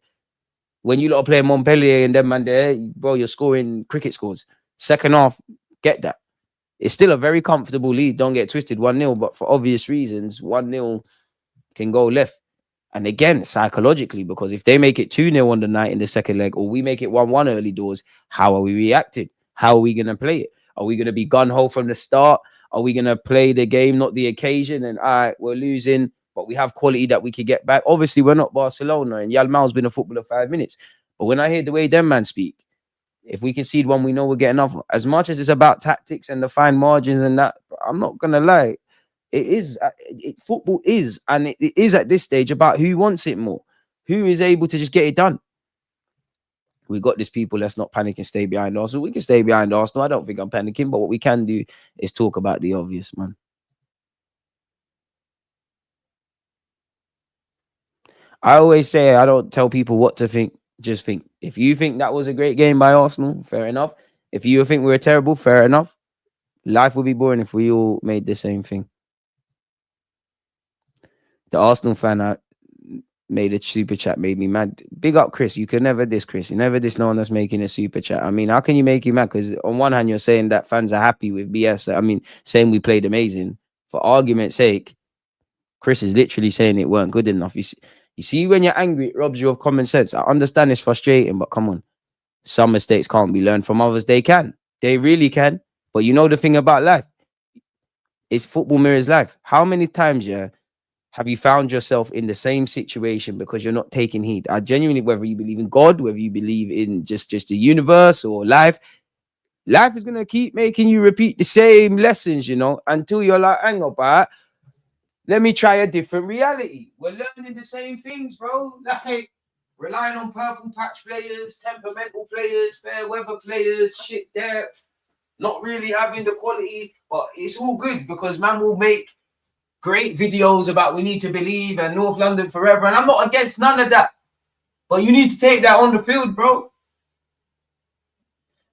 When you lot are playing Montpellier and them man there, bro, you're scoring cricket scores. Second half, get that. It's still a very comfortable lead. Don't get twisted, 1-0. But for obvious reasons, 1-0 can go left. And again, psychologically, because if they make it 2-0 on the night in the second leg, or we make it 1-1 early doors, how are we reacting? How are we going to play it? Are we going to be gun-ho from the start? Are we going to play the game, not the occasion? And all right, we're losing, but we have quality that we could get back. Obviously, we're not Barcelona, and Yalmao's been a footballer 5 minutes. But when I hear the way them man speak, if we concede one, we know we're getting off. As much as it's about tactics and the fine margins and that, I'm not going to lie. It is football is, and it is at this stage about who wants it more, who is able to just get it done. We got this people. Let's not panic and stay behind Arsenal. We can stay behind Arsenal. I don't think I'm panicking, but what we can do is talk about the obvious, man. I always say I don't tell people what to think. Just think. If you think that was a great game by Arsenal, fair enough. If you think we're terrible, fair enough. Life would be boring if we all made the same thing. The Arsenal fan made a super chat, made me mad. Big up, Chris. You can never diss Chris. You never diss no one that's making a super chat. I mean, how can you make you mad? Because on one hand, you're saying that fans are happy with BS. I mean, saying we played amazing. For argument's sake, Chris is literally saying it weren't good enough. You see, when you're angry, it robs you of common sense. I understand it's frustrating, but come on. Some mistakes can't be learned from others. They can. They really can. But you know the thing about life? It's football mirrors life. How many times, have you found yourself in the same situation because you're not taking heed? I genuinely, whether you believe in God, whether you believe in just the universe or life is going to keep making you repeat the same lessons, until you're like, hang on, let me try a different reality. We're learning the same things, bro. Like, relying on purple patch players, temperamental players, fair weather players, shit depth, not really having the quality, but it's all good because man will make great videos about we need to believe and North London forever. And I'm not against none of that. But you need to take that on the field, bro.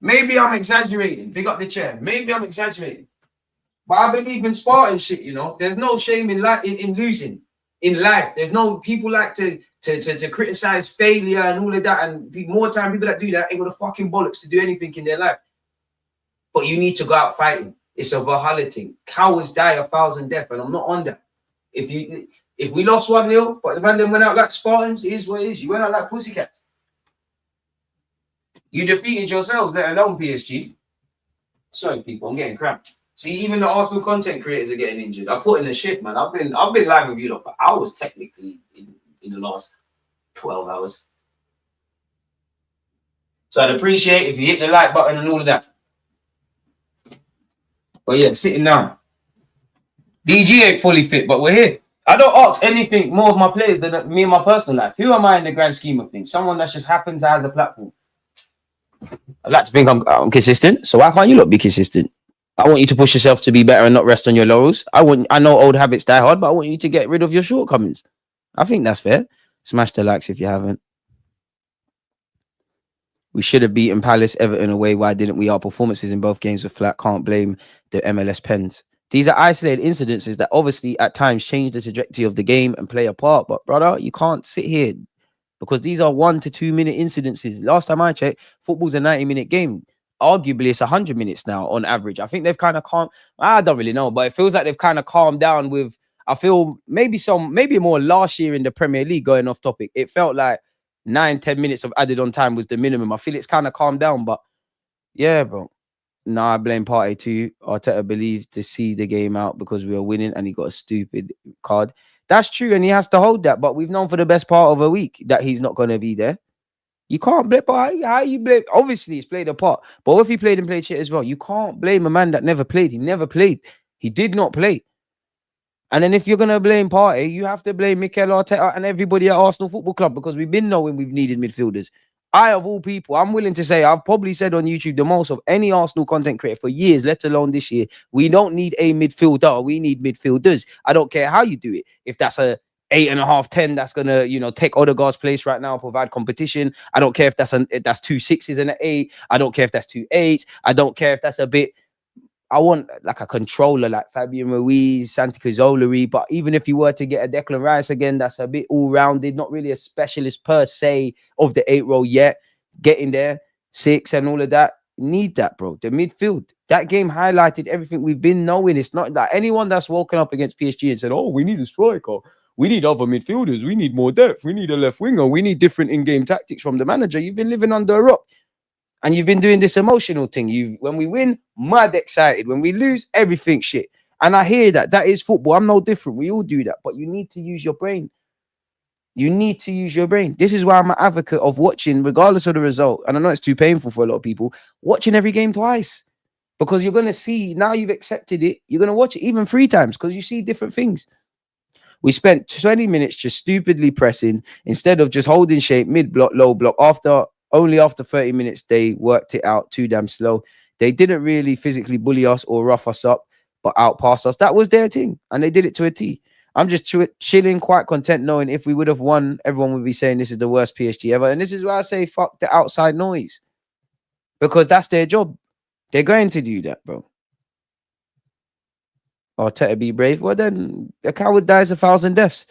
Maybe I'm exaggerating. Big up the chair. Maybe I'm exaggerating. But I believe in Spartan shit, There's no shame in losing. In life, there's no people like to criticize failure and all of that. And more time people that do that ain't got the fucking bollocks to do anything in their life. But you need to go out fighting. It's a Valhalla thing. Cowards die 1,000 deaths, and I'm not on that. If we lost 1-0, but the man then went out like Spartans, it is what it is. You went out like pussycats. You defeated yourselves, let alone PSG. Sorry, people, I'm getting cramped. See, even the Arsenal content creators are getting injured. I put in a shift, man. I've been live with you lot for hours, technically, in the last 12 hours. So I'd appreciate if you hit the like button and all of that. But yeah, sitting down. DG ain't fully fit, but we're here. I don't ask anything more of my players than me and my personal life. Who am I in the grand scheme of things? Someone that just happens to have a platform. I'd like to think I'm consistent, so why can't you lot be consistent? I want you to push yourself to be better and not rest on your laurels. I know old habits die hard, but I want you to get rid of your shortcomings. I think that's fair. Smash the likes if you haven't. We should have beaten Palace, Everton away. Why didn't we? Our performances in both games were flat. Can't blame the MLS pens. These are isolated incidences that obviously at times change the trajectory of the game and play a part. But brother, you can't sit here because these are 1 to 2 minute incidences. Last time I checked, football's a 90-minute game. Arguably, it's 100 minutes now on average. I think they've kind of calmed. I don't really know, but it feels like they've kind of calmed down with. I feel maybe more last year in the Premier League. Going off topic, it felt like 9-10 minutes of added on time was the minimum. I feel it's kind of calmed down, but yeah, bro. I blame Partey too. Arteta believed to see the game out because we were winning and he got a stupid card. That's true, and he has to hold that. But we've known for the best part of a week that he's not going to be there. You can't blame. How you blame? Obviously, he's played a part. But if he played shit as well, you can't blame a man that never played. He never played. He did not play. And then if you're going to blame Partey, you have to blame Mikel Arteta and everybody at Arsenal Football Club because we've been knowing we've needed midfielders. I, of all people, I'm willing to say I've probably said on YouTube the most of any Arsenal content creator for years, let alone this year. We don't need a midfielder. We need midfielders. I don't care how you do it. If that's a 8.5, 10 that's gonna, take Odegaard's place right now, provide competition. I don't care if that's 2 6s and an 8. I don't care if that's 2 8s. I don't care if that's a bit. I want like a controller like Fabian Ruiz, Santi Cazorla. But even if you were to get a Declan Rice again, that's a bit all-rounded, not really a specialist per se of the 8 role yet. Getting there, 6 and all of that. Need that, bro. The midfield. That game highlighted everything we've been knowing. It's not that anyone that's woken up against PSG and said, oh, we need a striker. We need other midfielders. We need more depth. We need a left winger. We need different in-game tactics from the manager. You've been living under a rock. And you've been doing this emotional thing. When we win, mad excited. When we lose, everything shit. And I hear that. That is football. I'm no different. We all do that. But you need to use your brain. You need to use your brain. This is why I'm an advocate of watching, regardless of the result. And I know it's too painful for a lot of people, watching every game twice. Because you're going to see, now you've accepted it, you're going to watch it even 3 times because you see different things. We spent 20 minutes just stupidly pressing instead of just holding shape, mid-block, low block. Only after 30 minutes, they worked it out too damn slow. They didn't really physically bully us or rough us up, but outpass us. That was their thing, and they did it to a T. I'm just chilling, quite content, knowing if we would have won, everyone would be saying this is the worst PSG ever. And this is why I say fuck the outside noise, because that's their job. They're going to do that, bro. Arteta be brave. Well, then a coward dies 1,000 deaths.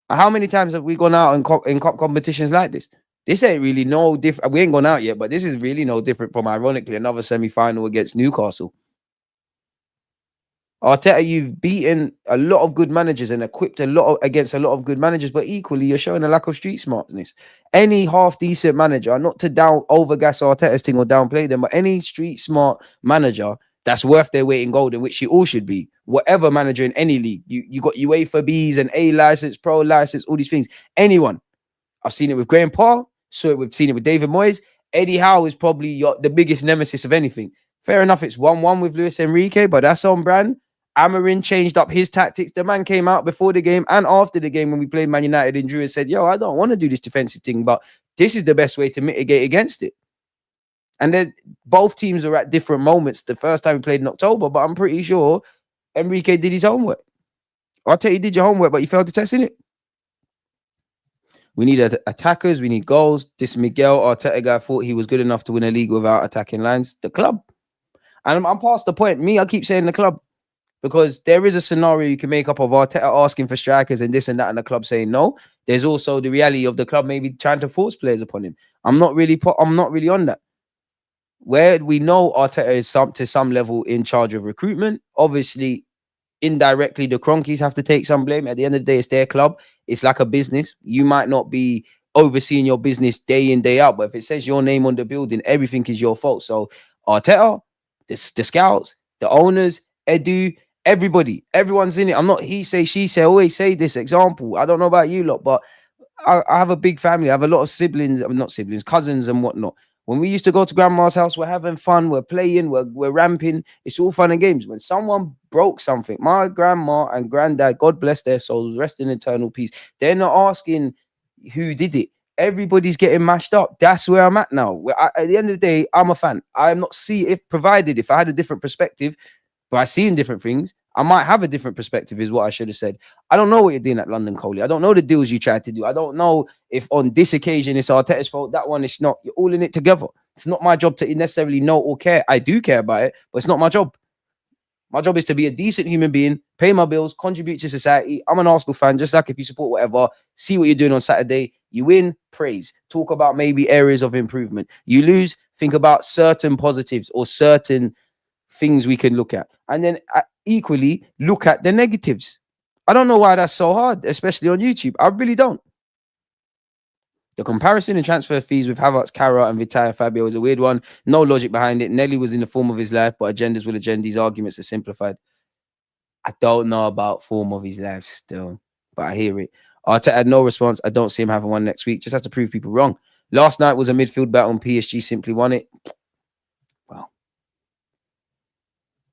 How many times have we gone out in cup competitions like this? This ain't really no different. We ain't gone out yet, but this is really no different from, ironically, another semi-final against Newcastle. Arteta, you've beaten a lot of good managers and equipped against a lot of good managers, but equally, you're showing a lack of street smartness. Any half-decent manager, not to overgas Arteta's thing or downplay them, but any street smart manager that's worth their weight in gold, in which you all should be, whatever manager in any league, you got UEFA Bs and A license, pro license, all these things. Anyone. I've seen it with Graham Paul, we've seen it with David Moyes. Eddie Howe is probably the biggest nemesis of anything. Fair enough, it's 1-1 with Luis Enrique, but that's on brand. Amarin changed up his tactics. The man came out before the game and after the game when we played Man United and drew and said, yo, I don't want to do this defensive thing, but this is the best way to mitigate against it. And both teams are at different moments the first time we played in October, but I'm pretty sure Enrique did his homework. I'll tell you, did your homework, but you failed to test in it. We need attackers. We need goals. This Mikel Arteta guy thought he was good enough to win a league without attacking lines. The club. And I'm past the point. I keep saying the club. Because there is a scenario you can make up of Arteta asking for strikers and this and that, and the club saying no. There's also the reality of the club maybe trying to force players upon him. I'm not really on that. Where we know Arteta is to some level in charge of recruitment, obviously, indirectly, the Cronkies have to take some blame. At the end of the day, it's their club. It's like a business. You might not be overseeing your business day in, day out, but if it says your name on the building, everything is your fault. So Arteta, the scouts, the owners, Edu, everybody, everyone's in it. I'm not he say, she say, always say this example. I don't know about you lot, but I have a big family. I have a lot of siblings, not siblings, cousins and whatnot. When we used to go to grandma's house, we're having fun, we're playing, we're ramping. It's all fun and games. When someone broke something, my grandma and granddad, God bless their souls, rest in eternal peace, they're not asking who did it. Everybody's getting mashed up. That's where I'm at now. At the end of the day, I'm a fan. I'm not provided if I had a different perspective, by seeing different things, I might have a different perspective, is what I should have said. I don't know what you're doing at London Coley. I don't know the deals you tried to do. I don't know if on this occasion it's Arteta's fault, that one it's not. You're all in it together. It's not my job to necessarily know or care. I do care about it, but it's not my job. My job is to be a decent human being, pay my bills, contribute to society. I'm an Arsenal fan, just like if you support whatever, see what you're doing on Saturday. You win, praise. Talk about maybe areas of improvement. You lose, think about certain positives or certain things we can look at, and then equally look at the negatives. I don't know why that's so hard, especially on YouTube. I really don't. The comparison in transfer fees with Havertz, Kara, and Vitaya Fabio is a weird one. No logic behind it. Nelly was in the form of his life, but agendas will agenda. These arguments are simplified. I don't know about form of his life still, but I hear it. Arteta had no response. I don't see him having one next week. Just have to prove people wrong. Last night was a midfield battle and PSG simply won it.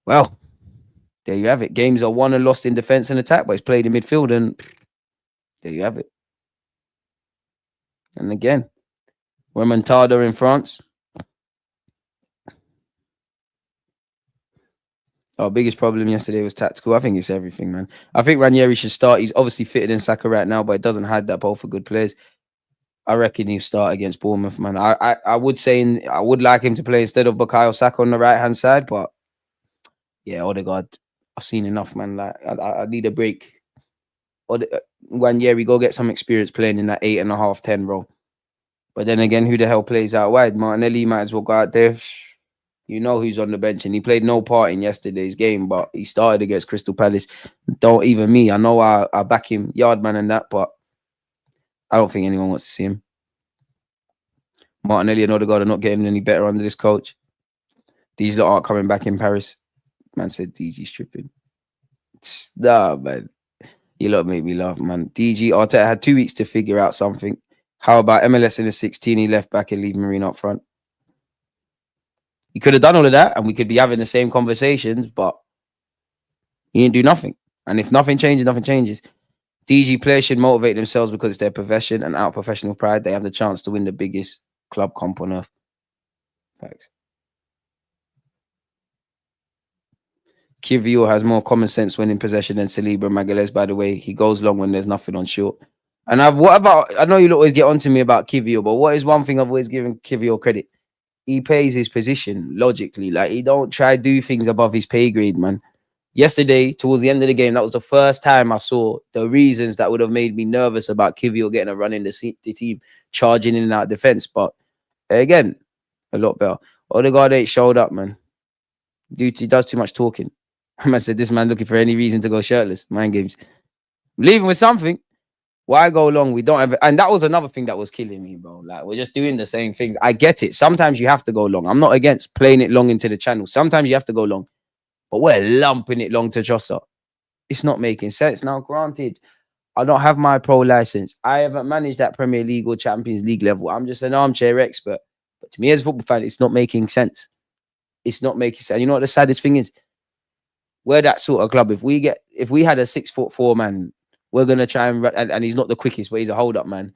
Well, there you have it. Games are won and lost in defense and attack, but it's played in midfield, and there you have it. And again, Remontada in France. Our biggest problem yesterday was tactical. I think it's everything, man. I think Ranieri should start. He's obviously fitter than Saka right now, but it doesn't hide that both are good players. I reckon he'll start against Bournemouth, man. I would say I would like him to play instead of Bukayo Saka on the right hand side, but yeah, Odegaard. I've seen enough, man. Like I need a break. Ranieri, go get some experience playing in that 8.5, 10 role. But then again, who the hell plays out wide? Martinelli might as well go out there. You know who's on the bench, and he played no part in yesterday's game, but he started against Crystal Palace. Don't even me. I know I back him, Yardman and that, but I don't think anyone wants to see him. Martinelli and Odegaard are not getting any better under this coach. These lot aren't coming back in Paris. Man said DG stripping. Nah, man. You lot make me laugh, man. DG Arteta had 2 weeks to figure out something. How about MLS in the 16? He left back and leave Marine up front. He could have done all of that, and we could be having the same conversations, but he didn't do nothing. And if nothing changes, nothing changes. DG players should motivate themselves because it's their profession, and out of professional pride, they have the chance to win the biggest club comp on earth. Thanks. Kiwior has more common sense when in possession than Saliba and Magalhaes, by the way. He goes long when there's nothing on short. And I know you'll always get onto me about Kiwior, but what is one thing I've always given Kiwior credit? He plays his position logically. Like, he don't try to do things above his pay grade, man. Yesterday, towards the end of the game, that was the first time I saw the reasons that would have made me nervous about Kiwior getting a run in the team, charging in and out defense. But again, a lot better. Odegaard ain't showed up, man. Dude, he does too much talking. Man said, this man looking for any reason to go shirtless. Mind games. Leaving with something. Why go long? We don't have, and that was another thing that was killing me, bro. Like, we're just doing the same things. I get it. Sometimes you have to go long. I'm not against playing it long into the channel. Sometimes you have to go long, but we're lumping it long to Jossa. It's not making sense. Now, granted, I don't have my pro license. I haven't managed that Premier League or Champions League level. I'm just an armchair expert. But to me as a football fan, it's not making sense. It's not making sense. You know what the saddest thing is? We're that sort of club. If we had a 6'4" man, we're gonna try and he's not the quickest, but he's a hold-up man.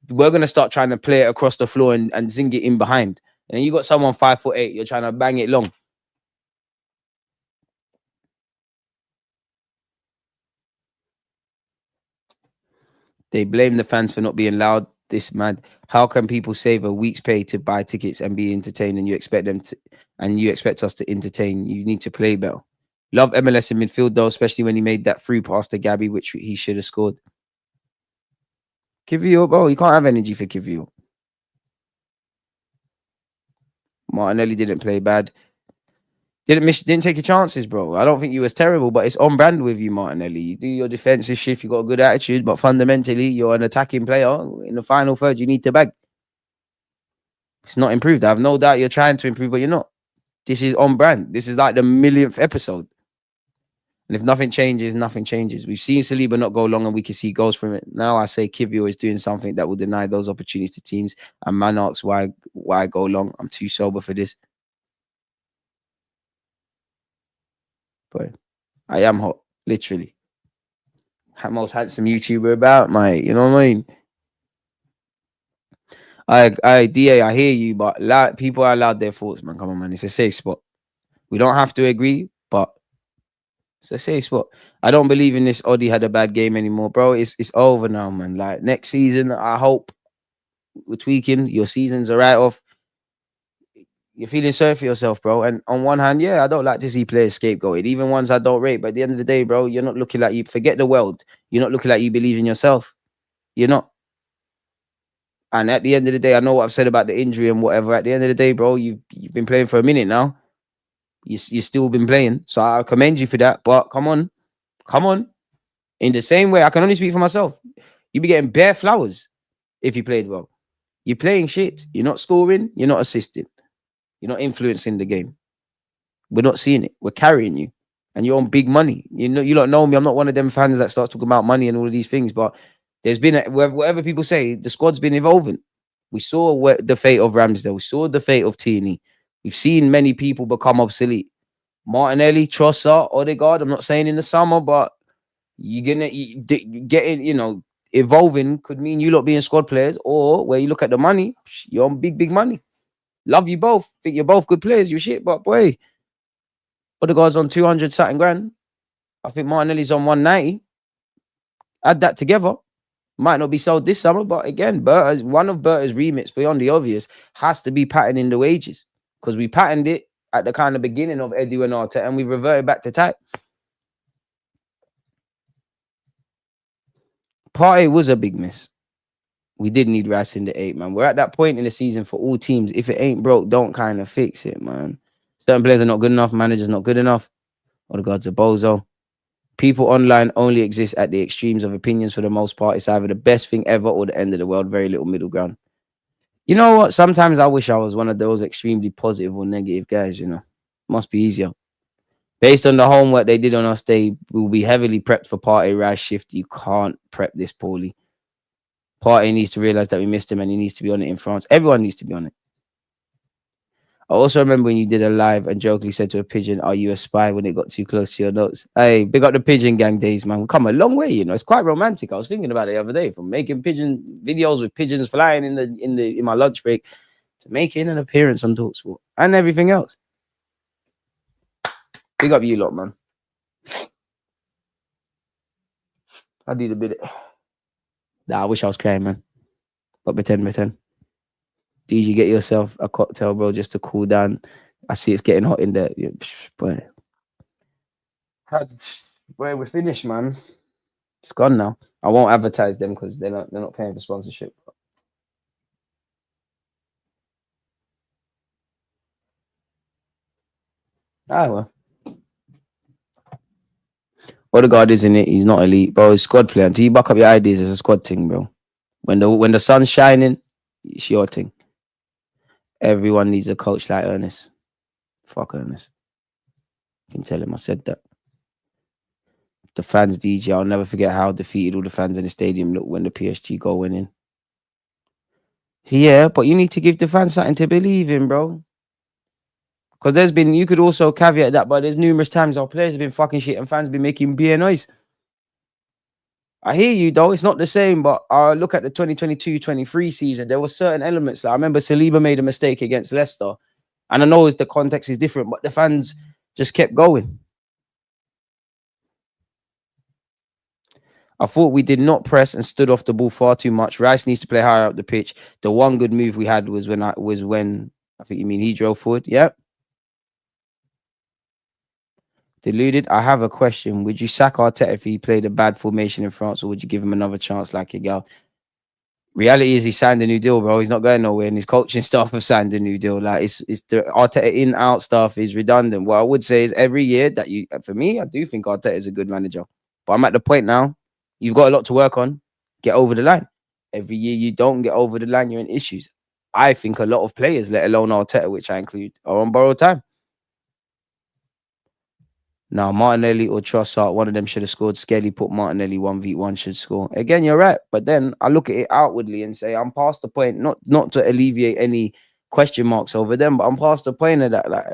We're gonna start trying to play it across the floor and zing it in behind. And then you got someone 5'8", you're trying to bang it long. They blame the fans for not being loud. This mad. How can people save a week's pay to buy tickets and be entertained, and you expect us to entertain? You need to play better. Love MLS in midfield though, especially when he made that through pass to Gabby, which he should have scored. Kiwior, bro, you can't have energy for Kiwior. Martinelli didn't play bad. Didn't take your chances, bro. I don't think you was terrible, but it's on brand with you, Martinelli. You do your defensive shift, you got a good attitude, but fundamentally, you're an attacking player. In the final third, you need to bag. It's not improved. I have no doubt you're trying to improve, but you're not. This is on brand. This is like the millionth episode. And if nothing changes, nothing changes. We've seen Saliba not go long and we can see goals from it. Now I say Kiwior is doing something that will deny those opportunities to teams. And man asks why go long. I'm too sober for this. But I am hot, literally. Most handsome YouTuber about, mate. You know what I mean? DA, I hear you, but people are allowed their thoughts, man. Come on, man. It's a safe spot. We don't have to agree, but it's a safe spot. I don't believe in this Oddie had a bad game anymore, bro. It's over now, man. Like, next season, I hope we're tweaking. Your seasons are right off. You're feeling sorry for yourself, bro. And on one hand, yeah, I don't like to see players scapegoated, even ones I don't rate. But at the end of the day, bro, you're not looking like you forget the world. You're not looking like you believe in yourself. You're not. And at the end of the day, I know what I've said about the injury and whatever. At the end of the day, bro, you've been playing for a minute now. You still been playing. So I commend you for that. But come on. In the same way, I can only speak for myself. You'd be getting bare flowers if you played well. You're playing shit. You're not scoring. You're not assisting. You're not influencing the game. We're not seeing it. We're carrying you. And you're on big money. You know, you don't know me. I'm not one of them fans that start talking about money and all of these things. But there's been, whatever people say, the squad's been evolving. We saw the fate of Ramsdale. We saw the fate of Tierney. We've seen many people become obsolete. Martinelli, Trossard, Odegaard. I'm not saying in the summer, but you're gonna getting, evolving could mean you lot being squad players, or where you look at the money, you're on big money. Love you both. Think you're both good players. You shit, but boy, Odegaard's on 200 something grand. I think Martinelli's on 190. Add that together. Might not be sold this summer, but again, one of Berta's remits beyond the obvious has to be patterning the wages, because we patterned it at the kind of beginning of Edu and Arteta, and we reverted back to type. Partey was a big miss. We did need Rice in the 8, man. We're at that point in the season for all teams. If it ain't broke, don't kind of fix it, man. Certain players are not good enough. Managers not good enough. Odegaard's a bozo. People online only exist at the extremes of opinions for the most part. It's either the best thing ever or the end of the world. Very little middle ground. You know what? Sometimes I wish I was one of those extremely positive or negative guys, you know. Must be easier. Based on the homework they did on us, they will be heavily prepped for Partey Rice shift. You can't prep this poorly. Partey needs to realize that we missed him and he needs to be on it in France. Everyone needs to be on it. I also remember when you did a live and jokingly said to a pigeon, "Are you a spy?" when it got too close to your notes. Hey, big up the pigeon gang days, man. We've come a long way, you know. It's quite romantic. I was thinking about it the other day, from making pigeon videos with pigeons flying in my lunch break to making an appearance on Talksport and everything else. Big up you lot, man. I did a bit. Nah, I wish I was crying, man. But pretend. DJ, get yourself a cocktail, bro, just to cool down. I see it's getting hot in there. Yeah, boy, we're finished, man. It's gone now. I won't advertise them because they're not paying for sponsorship. Well. Odegaard isn't it? He's not elite, bro. He's squad player. Until you back up your ideas, it's a squad thing, bro. When the sun's shining, it's your thing. Everyone needs a coach like Ernest. Fuck Ernest. You can tell him I said that. The fans, DJ, I'll never forget how defeated all the fans in the stadium looked when the PSG goal went in. Yeah, but you need to give the fans something to believe in, bro. Because you could also caveat that, but there's numerous times our players have been fucking shit and fans been making beer noise. I hear you, though. It's not the same, but look at the 2022-23 season. There were certain elements. Like, I remember Saliba made a mistake against Leicester. And I know the context is different, but the fans just kept going. I thought we did not press and stood off the ball far too much. Rice needs to play higher up the pitch. The one good move we had was when I think you mean he drove forward. Yep. Deluded. I have a question. Would you sack Arteta if he played a bad formation in France, or would you give him another chance like Miguel? Reality is he signed a new deal, bro. He's not going nowhere, and his coaching staff have signed a new deal. Like it's the Arteta in-out stuff is redundant. What I would say is every year that for me, I do think Arteta is a good manager. But I'm at the point now, you've got a lot to work on. Get over the line. Every year you don't get over the line, you're in issues. I think a lot of players, let alone Arteta, which I include, are on borrowed time. Now, Martinelli or Trossard, one of them should have scored. Skelly put Martinelli 1v1 should score. Again, you're right. But then I look at it outwardly and say, I'm past the point, not to alleviate any question marks over them, but I'm past the point of that. Like,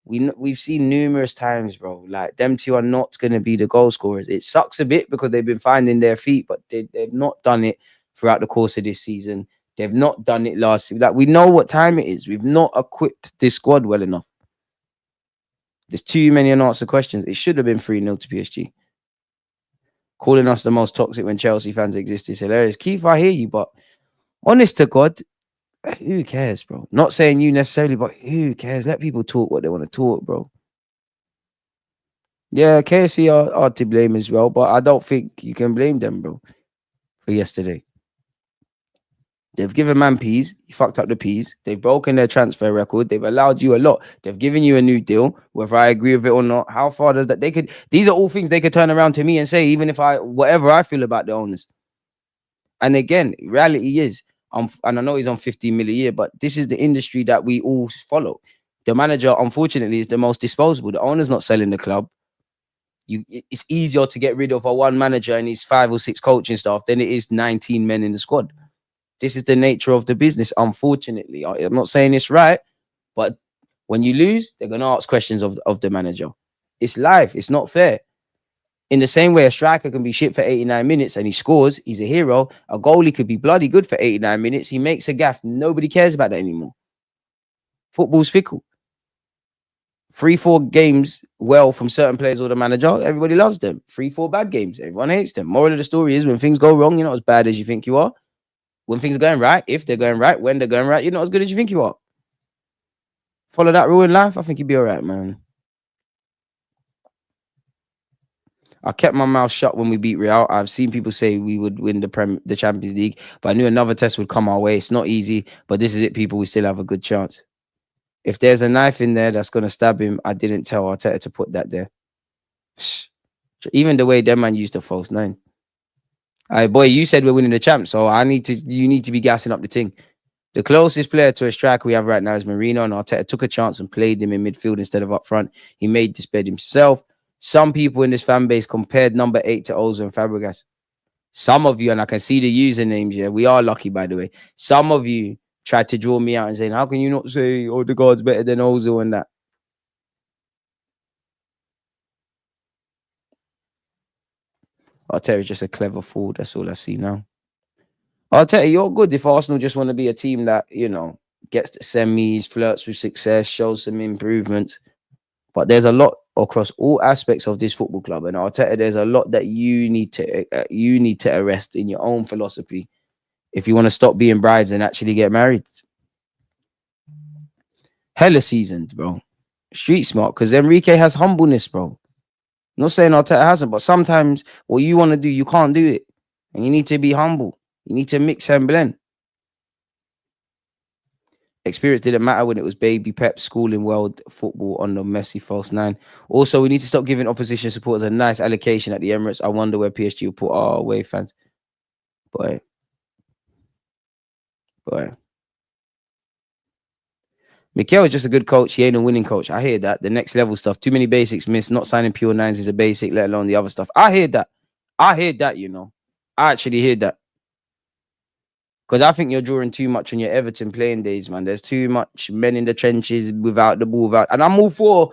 we've seen numerous times, bro. Like, them two are not going to be the goal scorers. It sucks a bit because they've been finding their feet, but they've not done it throughout the course of this season. They've not done it last season. Like, we know what time it is. We've not equipped this squad well enough. There's too many unanswered questions. It should have been 3-0 to PSG. Calling us the most toxic when Chelsea fans exist is hilarious. Keith, I hear you, but honest to God, who cares, bro? Not saying you necessarily, but who cares? Let people talk what they want to talk, bro. Yeah, KSC are to blame as well, but I don't think you can blame them, bro, for yesterday. They've given man peas. You fucked up the peas. They've broken their transfer record. They've allowed you a lot. They've given you a new deal, whether I agree with it or not. How far does that? These are all things they could turn around to me and say, even if whatever I feel about the owners. And again, reality is, and I know he's on 15 million a year, but this is the industry that we all follow. The manager, unfortunately, is the most disposable. The owner's not selling the club. It's easier to get rid of a one manager and his 5 or 6 coaching staff than it is 19 men in the squad. This is the nature of the business, unfortunately. I'm not saying it's right, but when you lose, they're going to ask questions of the manager. It's life. It's not fair. In the same way, a striker can be shit for 89 minutes and he scores, he's a hero. A goalie could be bloody good for 89 minutes. He makes a gaff. Nobody cares about that anymore. Football's fickle. 3-4 games well from certain players or the manager, everybody loves them. 3-4 bad games, everyone hates them. Moral of the story is when things go wrong, you're not as bad as you think you are. When things are going right, if they're going right, when they're going right, you're not as good as you think you are. Follow that rule in life, I think you'll be all right, man. I kept my mouth shut when we beat Real. I've seen people say we would win the Champions League, but I knew another test would come our way. It's not easy, but this is it, people. We still have a good chance. If there's a knife in there that's going to stab him, I didn't tell Arteta to put that there. Even the way that man used a false nine. Hey, boy, you said we're winning the champ, so you need to be gassing up the thing. The closest player to a striker we have right now is Marino, and Arteta took a chance and played him in midfield instead of up front. He made this bed himself. Some people in this fan base compared number 8 to Ozil and Fabregas. Some of you, and I can see the usernames here, we are lucky, by the way. Some of you tried to draw me out and saying, how can you not say Odegaard's better than Ozil and that? Arteta is just a clever fool. That's all I see now. Arteta, you're good if Arsenal just want to be a team that, gets to semis, flirts with success, shows some improvements. But there's a lot across all aspects of this football club, and Arteta, there's a lot that you need to arrest in your own philosophy if you want to stop being brides and actually get married. Hella seasoned, bro. Street smart, because Enrique has humbleness, bro. I'm not saying Arteta hasn't, but sometimes what you want to do, you can't do it, and you need to be humble. You need to mix and blend. Experience didn't matter when it was baby Pep schooling world football on the Messi false nine. Also, we need to stop giving opposition supporters a nice allocation at the Emirates. I wonder where PSG will put our away fans. Boy. Mikel is just a good coach. He ain't a winning coach. I hear that. The next level stuff. Too many basics missed. Not signing pure nines is a basic, let alone the other stuff. I hear that. I actually hear that. Because I think you're drawing too much on your Everton playing days, man. There's too much men in the trenches without the ball. And I'm all for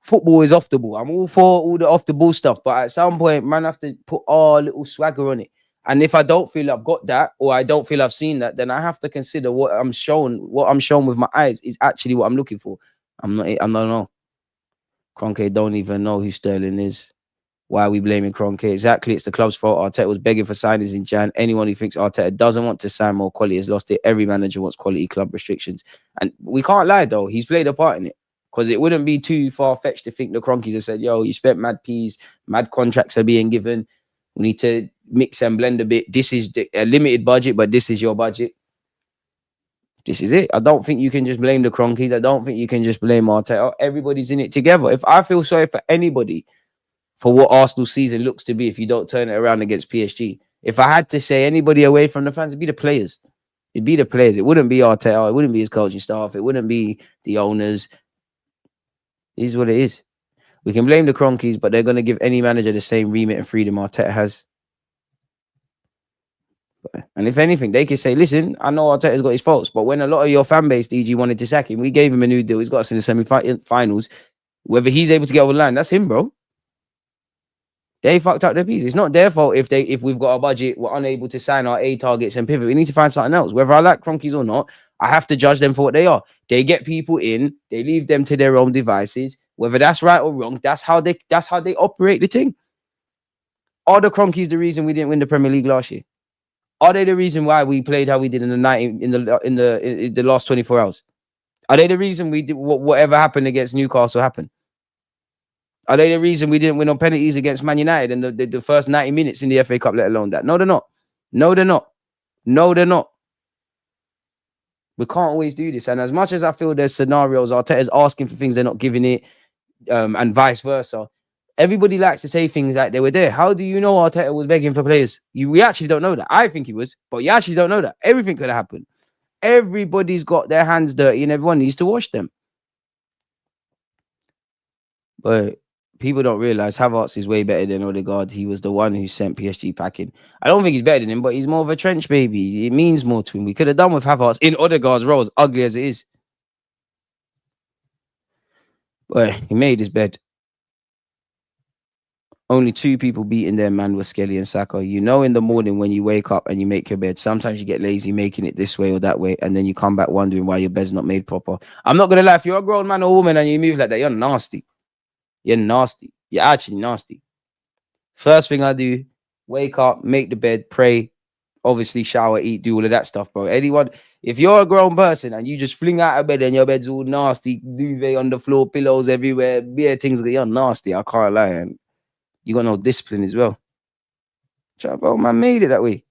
football is off the ball. I'm all for all the off the ball stuff. But at some point, man, I have to put a little swagger on it. And if I don't feel I've got that, or I don't feel I've seen that, then I have to consider what I'm shown with my eyes is actually what I'm looking for. I don't know. Kroenke don't even know who Sterling is. Why are we blaming Kroenke? Exactly, it's the club's fault. Arteta was begging for signings in Jan. Anyone who thinks Arteta doesn't want to sign more quality has lost it. Every manager wants quality club restrictions. And we can't lie, though. He's played a part in it. Because it wouldn't be too far-fetched to think the Kroenkes have said, yo, you spent mad peas, mad contracts are being given. We need to mix and blend a bit. This is a limited budget, but this is your budget. This is it. I don't think you can just blame the Kroenkes. I don't think you can just blame Arteta. Everybody's in it together. If I feel sorry for anybody for what Arsenal season looks to be if you don't turn it around against PSG, if I had to say anybody away from the fans, it'd be the players. It'd be the players. It wouldn't be Arteta. It wouldn't be his coaching staff. It wouldn't be the owners. It is what it is. We can blame the Kroenkes, but they're going to give any manager the same remit and freedom Arteta has. And if anything, they could say, listen, I know Arteta's got his faults, but when a lot of your fan base, DG, wanted to sack him, we gave him a new deal. He's got us in the semi-finals. Whether he's able to get over the line, that's him, bro. They fucked up their piece. It's not their fault if we've got a budget, we're unable to sign our A targets and pivot. We need to find something else. Whether I like Kroenkes or not, I have to judge them for what they are. They get people in, they leave them to their own devices. Whether that's right or wrong, that's how they operate the thing. Are the Kroenkes the reason we didn't win the Premier League last year? Are they the reason why we played how we did in the last 24 hours? Are they the reason we did whatever happened against Newcastle happened? Are they the reason we didn't win on penalties against Man United in the first 90 minutes in the FA Cup, let alone that? No, they're not. No, they're not. No, they're not. We can't always do this. And as much as I feel there's scenarios, Arteta's asking for things they're not giving it, and vice versa, everybody likes to say things like they were there. How do you know Arteta was begging for players? We actually don't know that. I think he was, but you actually don't know that. Everything could have happened. Everybody's got their hands dirty and everyone needs to wash them. But people don't realize Havertz is way better than Odegaard. He was the one who sent PSG packing. I don't think he's better than him, but he's more of a trench baby. It means more to him. We could have done with Havertz in Odegaard's role, as ugly as it is. But he made his bed. Only two people beating their man were Skelly and Saka. You know, in the morning when you wake up and you make your bed, sometimes you get lazy making it this way or that way, and then you come back wondering why your bed's not made proper. I'm not gonna lie, if you're a grown man or woman and you move like that, you're nasty. You're nasty. You're actually nasty. First thing I do, wake up, make the bed, pray, obviously shower, eat, do all of that stuff, bro. Anyone, if you're a grown person and you just fling out of bed and your bed's all nasty, duvet on the floor, pillows everywhere, beer things, you're nasty. I can't lie. And you got no discipline as well. Bro, man made it that way.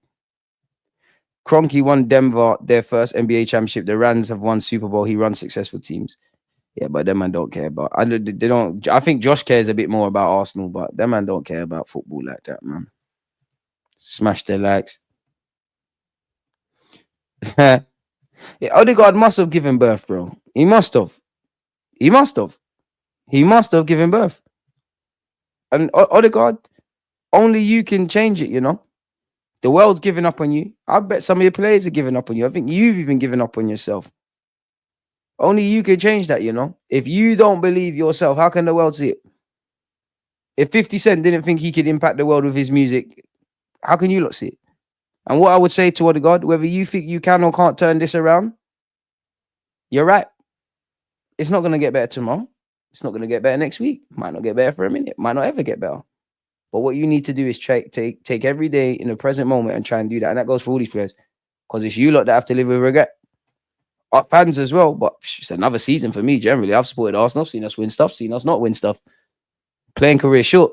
Kroenke won Denver their first NBA championship. The Rams have won Super Bowl. He runs successful teams. Yeah, but them man don't care about. They don't. I think Josh cares a bit more about Arsenal, but them man don't care about football like that, man. Smash their likes. Yeah, Odegaard must have given birth, bro. He must have. He must have. He must have given birth. And Odegaard, only you can change it, you know. The world's giving up on you. I bet some of your players are giving up on you. I think you've even given up on yourself. Only you can change that, you know. If you don't believe yourself, how can the world see it? If 50 Cent didn't think he could impact the world with his music, how can you not see it? And what I would say to Odegaard, whether you think you can or can't turn this around, you're right. It's not going to get better tomorrow. It's not going to get better next week. Might not get better for a minute. Might not ever get better. But what you need to do is take every day in the present moment and try and do that. And that goes for all these players. Because it's you lot that have to live with regret. Our fans as well. But it's another season for me, generally. I've supported Arsenal. I've seen us win stuff. Seen us not win stuff. Playing career short.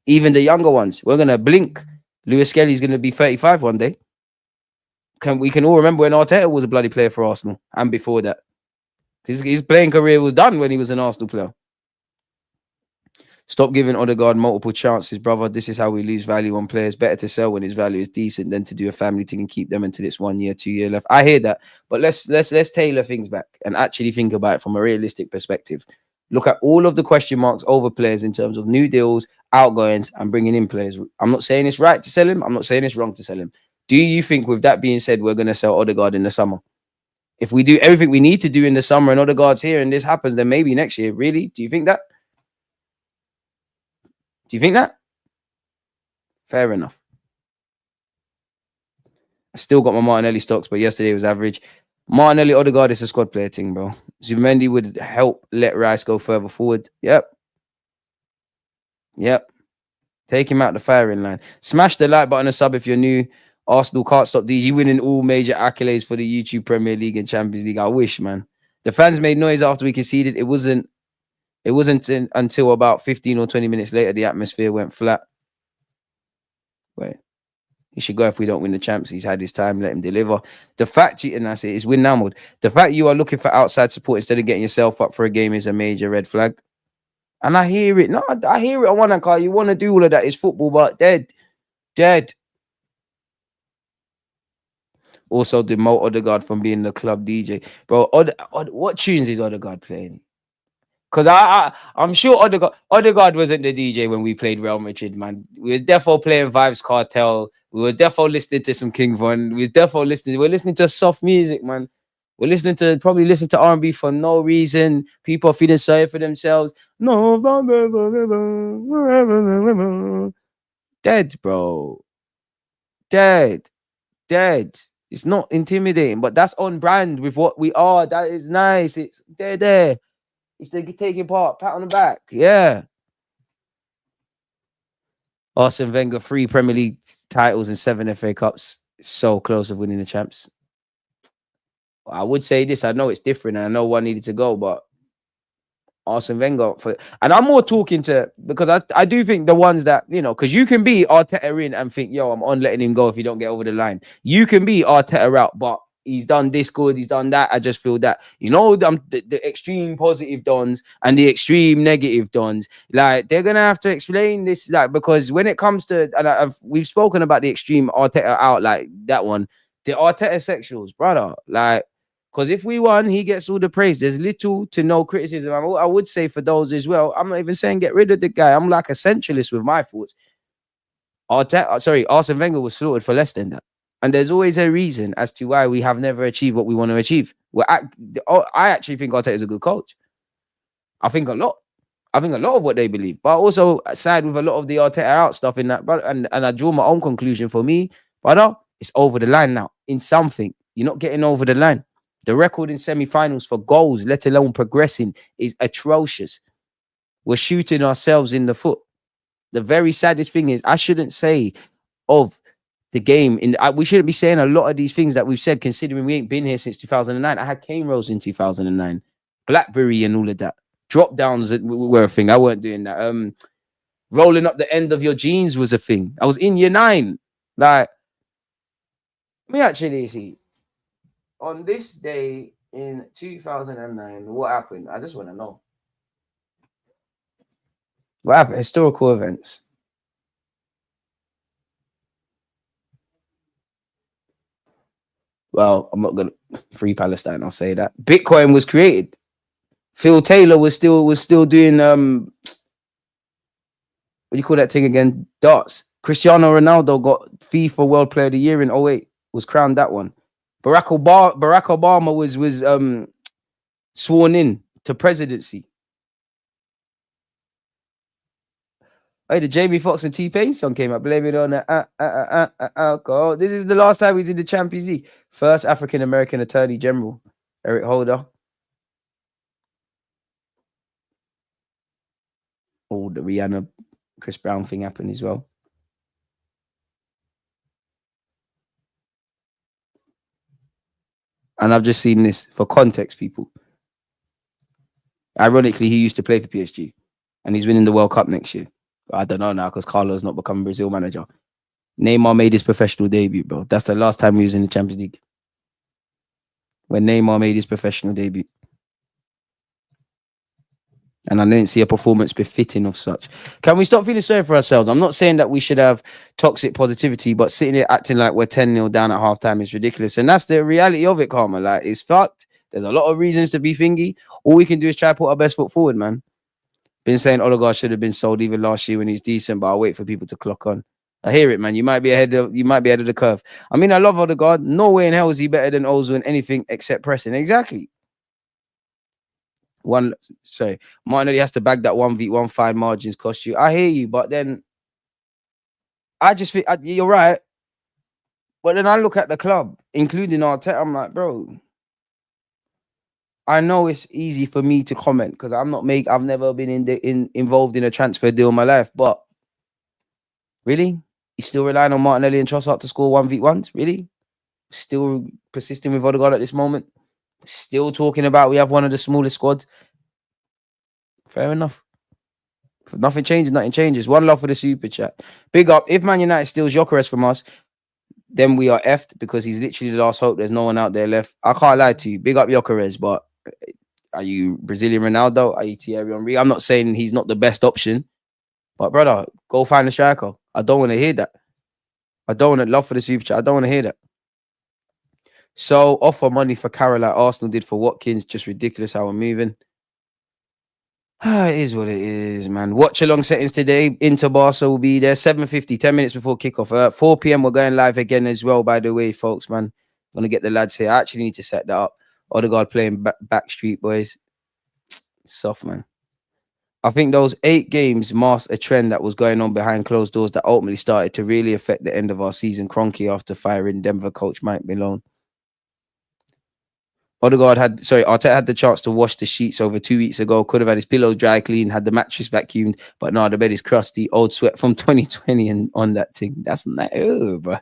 Even the younger ones. We're going to blink. Lewis Skelly's going to be 35 one day. We can all remember when Arteta was a bloody player for Arsenal. And before that. His playing career was done when he was an Arsenal player. Stop giving Odegaard multiple chances, brother. This is how we lose value on players. Better to sell when his value is decent than to do a family thing and keep them until it's 1 year, 2 year left. I hear that, but let's tailor things back and actually think about it from a realistic perspective. Look at all of the question marks over players in terms of new deals, outgoings, and bringing in players. I'm not saying it's right to sell him. I'm not saying it's wrong to sell him. Do you think, with that being said, we're going to sell Odegaard in the summer? If we do everything we need to do in the summer and Odegaard's here and this happens, then maybe next year. Really? Do you think that? Do you think that? Fair enough. I still got my Martinelli stocks, but yesterday was average. Martinelli, Odegaard is a squad player thing, bro. Zubimendi would help let Rice go further forward. Yep. Take him out the firing line. Smash the like button and sub if you're new. Arsenal can't stop DG winning all major accolades for the YouTube Premier League and Champions League. I wish, man. The fans made noise after we conceded. It wasn't until about 15 or 20 minutes later the atmosphere went flat. Wait. He should go if we don't win the champs. He's had his time. Let him deliver. The fact, and I say, it's win now mode. The fact you are looking for outside support instead of getting yourself up for a game is a major red flag. And I hear it. No, I hear it on one hand, Carl. You want to do all of that. It's football, but dead. Also, demote Odegaard from being the club DJ. Bro, what tunes is Odegaard playing? Because I'm sure Odegaard wasn't the DJ when we played Real Madrid, man. We was defo playing Vibes Cartel. We were defo listening to some King Von. We're listening to soft music, man. We're probably listening to R&B for no reason. People are feeling sorry for themselves. No, dead, bro. Dead. It's not intimidating, but that's on brand with what we are. That is nice. It's there. It's taking part. Pat on the back. Yeah. Arsene Wenger, 3 Premier League titles and 7 FA Cups. So close of winning the champs. I would say this. I know it's different and I know one needed to go, but Arsene Wenger and I'm more talking to, because I do think the ones that, you know, because you can be Arteta in and think, yo, I'm on letting him go if you don't get over the line. You can be Arteta out, but he's done this good, he's done that. I just feel that, you know, the extreme positive dons and the extreme negative dons, like they're gonna have to explain this, like, because when it comes to, and we've spoken about the extreme Arteta out, like that one, the Arteta sexuals, brother, like. Because if we won, he gets all the praise. There's little to no criticism. I would say for those as well, I'm not even saying get rid of the guy. I'm like a centralist with my thoughts. Arsene Wenger was slaughtered for less than that. And there's always a reason as to why we have never achieved what we want to achieve. I actually think Arteta is a good coach. I think a lot. I think a lot of what they believe, but I also side with a lot of the Arteta out stuff in that, but and I draw my own conclusion for me, brother. It's over the line now. In something, you're not getting over the line. The record in semi-finals for goals, let alone progressing, is atrocious. We're shooting ourselves in the foot. The very saddest thing is, I shouldn't say of the game. We shouldn't be saying a lot of these things that we've said, considering we ain't been here since 2009. I had cane rolls in 2009, BlackBerry and all of that. Drop downs were a thing. I weren't doing that. Rolling up the end of your jeans was a thing. I was in year 9. Like, me actually see on this day in 2009, what happened? I just want to know what happened. Historical events. Well, I'm not gonna free Palestine. I'll say that Bitcoin was created. Phil Taylor was still doing what do you call that thing again? Darts. Cristiano Ronaldo got FIFA World Player of the Year in 08. Was crowned that one. Barack Obama was sworn in to presidency. Hey, the Jamie Foxx and T-Pain song came out. Blame it on the alcohol. This is the last time he's in the Champions League. First African American Attorney General, Eric Holder. Oh, the Rihanna, Chris Brown thing happened as well. And I've just seen this for context, people. Ironically, he used to play for PSG, and he's winning the World Cup next year. I don't know now because Carlo's not become Brazil manager. Neymar made his professional debut, bro. That's the last time he was in the Champions League. When Neymar made his professional debut. And I didn't see a performance befitting of such. Can we stop feeling sorry for ourselves? I'm not saying that we should have toxic positivity, but sitting here acting like we're 10-0 down at halftime is ridiculous. And that's the reality of it, Karma. Like, it's fucked. There's a lot of reasons to be thingy. All we can do is try to put our best foot forward, man. Been saying Odegaard should have been sold even last year when he's decent, but I'll wait for people to clock on. I hear it, man. You might be ahead of the curve. I mean, I love Odegaard. No way in hell is he better than Ozil in anything except pressing. Exactly. Martinelli has to bag that 1v1 fine margins cost you. I hear you, but then I just think you're right. But then I look at the club, including Arteta, I'm like, bro, I know it's easy for me to comment because I've never been involved in a transfer deal in my life, but really? You still relying on Martinelli and Trossard to score 1v1s? Really? Still persisting with Odegaard at this moment? Still talking about we have one of the smallest squads? Fair enough. If nothing changes, nothing changes. One love for the super chat. Big up. If Man United steals Gyökeres from us, then we are effed because he's literally the last hope. There's no one out there left. I can't lie to you. Big up Gyökeres, but are you Brazilian Ronaldo? Are you Thierry Henry? I'm not saying he's not the best option, but brother, go find a striker. I don't want to hear that. I don't want to love for the super chat. I don't want to hear that. So offer money for Carroll like Arsenal did for Watkins. Just ridiculous how we're moving. It is what it is, man. Watch along settings today. Inter Barca will be there 7:50, 10 minutes before kickoff. 4 p.m. we're going live again as well, by the way, folks, man. Gonna get the lads here. I actually need to set that up. Odegaard playing Backstreet Boys. Soft, man. I think those 8 games masked a trend that was going on behind closed doors that ultimately started to really affect the end of our season. Kroenke after firing Denver coach Mike Malone. Arteta had the chance to wash the sheets over 2 weeks ago. Could have had his pillows dry clean, had the mattress vacuumed, but no, the bed is crusty. Old sweat from 2020 and on that thing. That's not, bro.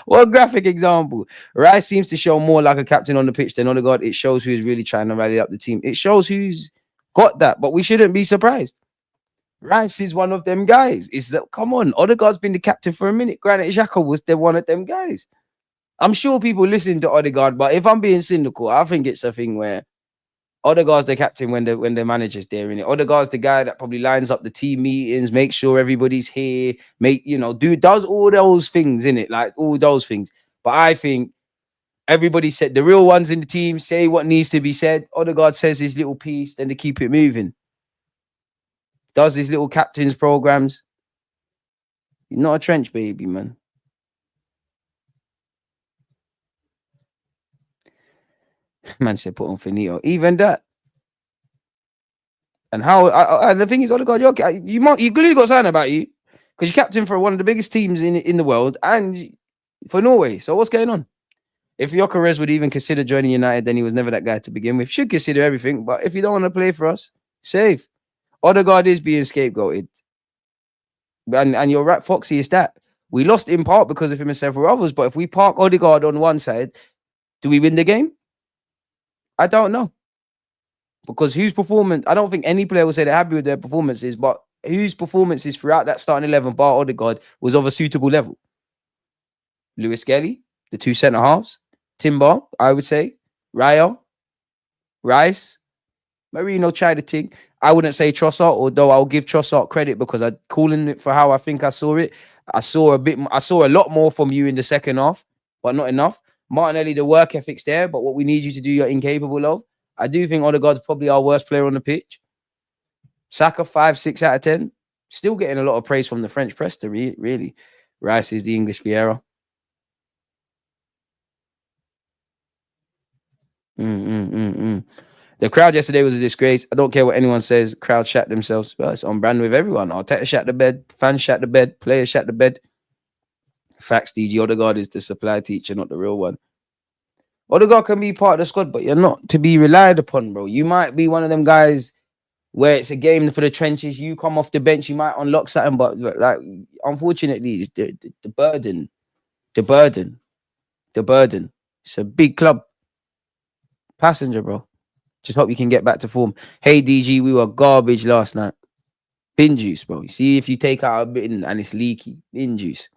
What a graphic example. Rice seems to show more like a captain on the pitch than Odegaard. It shows who's really trying to rally up the team. It shows who's got that, but we shouldn't be surprised. Rice is one of them guys. Come on, Odegaard's been the captain for a minute. Granit Xhaka was one of them guys. I'm sure people listen to Odegaard, but if I'm being cynical, I think it's a thing where Odegaard's the captain when the manager's there, innit? Odegaard's the guy that probably lines up the team meetings, makes sure everybody's here, does all those things, innit? Like all those things. But I think everybody said the real ones in the team say what needs to be said. Odegaard says his little piece, then they keep it moving. Does his little captain's programs. He's not a trench baby, man. Man said put on Finito. Even that. And how? And the thing is, Odegaard, you clearly got something about you because you're captain for one of the biggest teams in the world and for Norway. So what's going on? If Gyökeres would even consider joining United, then he was never that guy to begin with. Should consider everything, but if you don't want to play for us, safe. Odegaard is being scapegoated, and you're right, Foxy. Is that we lost in part because of him and several others. But if we park Odegaard on one side, do we win the game? I don't know. Because whose performance, I don't think any player will say they're happy with their performances, but whose performances throughout that starting 11 bar Odegaard was of a suitable level? Lewis Skelly, the two centre halves, Timber, I would say, Raya, Rice, Marino tried to think. I wouldn't say Trossard, although I'll give Trossard credit because I'm calling it for how I think I saw it. I saw a lot more from you in the second half, but not enough. Martinelli, the work ethic's there, but what we need you to do, you're incapable of. I do think Odegaard's probably our worst player on the pitch. Saka, 5, 6 out of 10. Still getting a lot of praise from the French press, really. Rice is the English Vieira. The crowd yesterday was a disgrace. I don't care what anyone says. Crowd shat themselves. Well, it's on brand with everyone. Arteta shat the bed. Fans shat the bed. Players shat the bed. Facts, DG. Odegaard is the supply teacher, not the real one. Odegaard can be part of the squad, but you're not to be relied upon, bro. You might be one of them guys where it's a game for the trenches. You come off the bench, you might unlock something, but like, unfortunately, it's the burden. It's a big club. Passenger, bro. Just hope you can get back to form. Hey, DG, we were garbage last night. Bin juice, bro. You see, if you take out a bit and it's leaky, bin juice.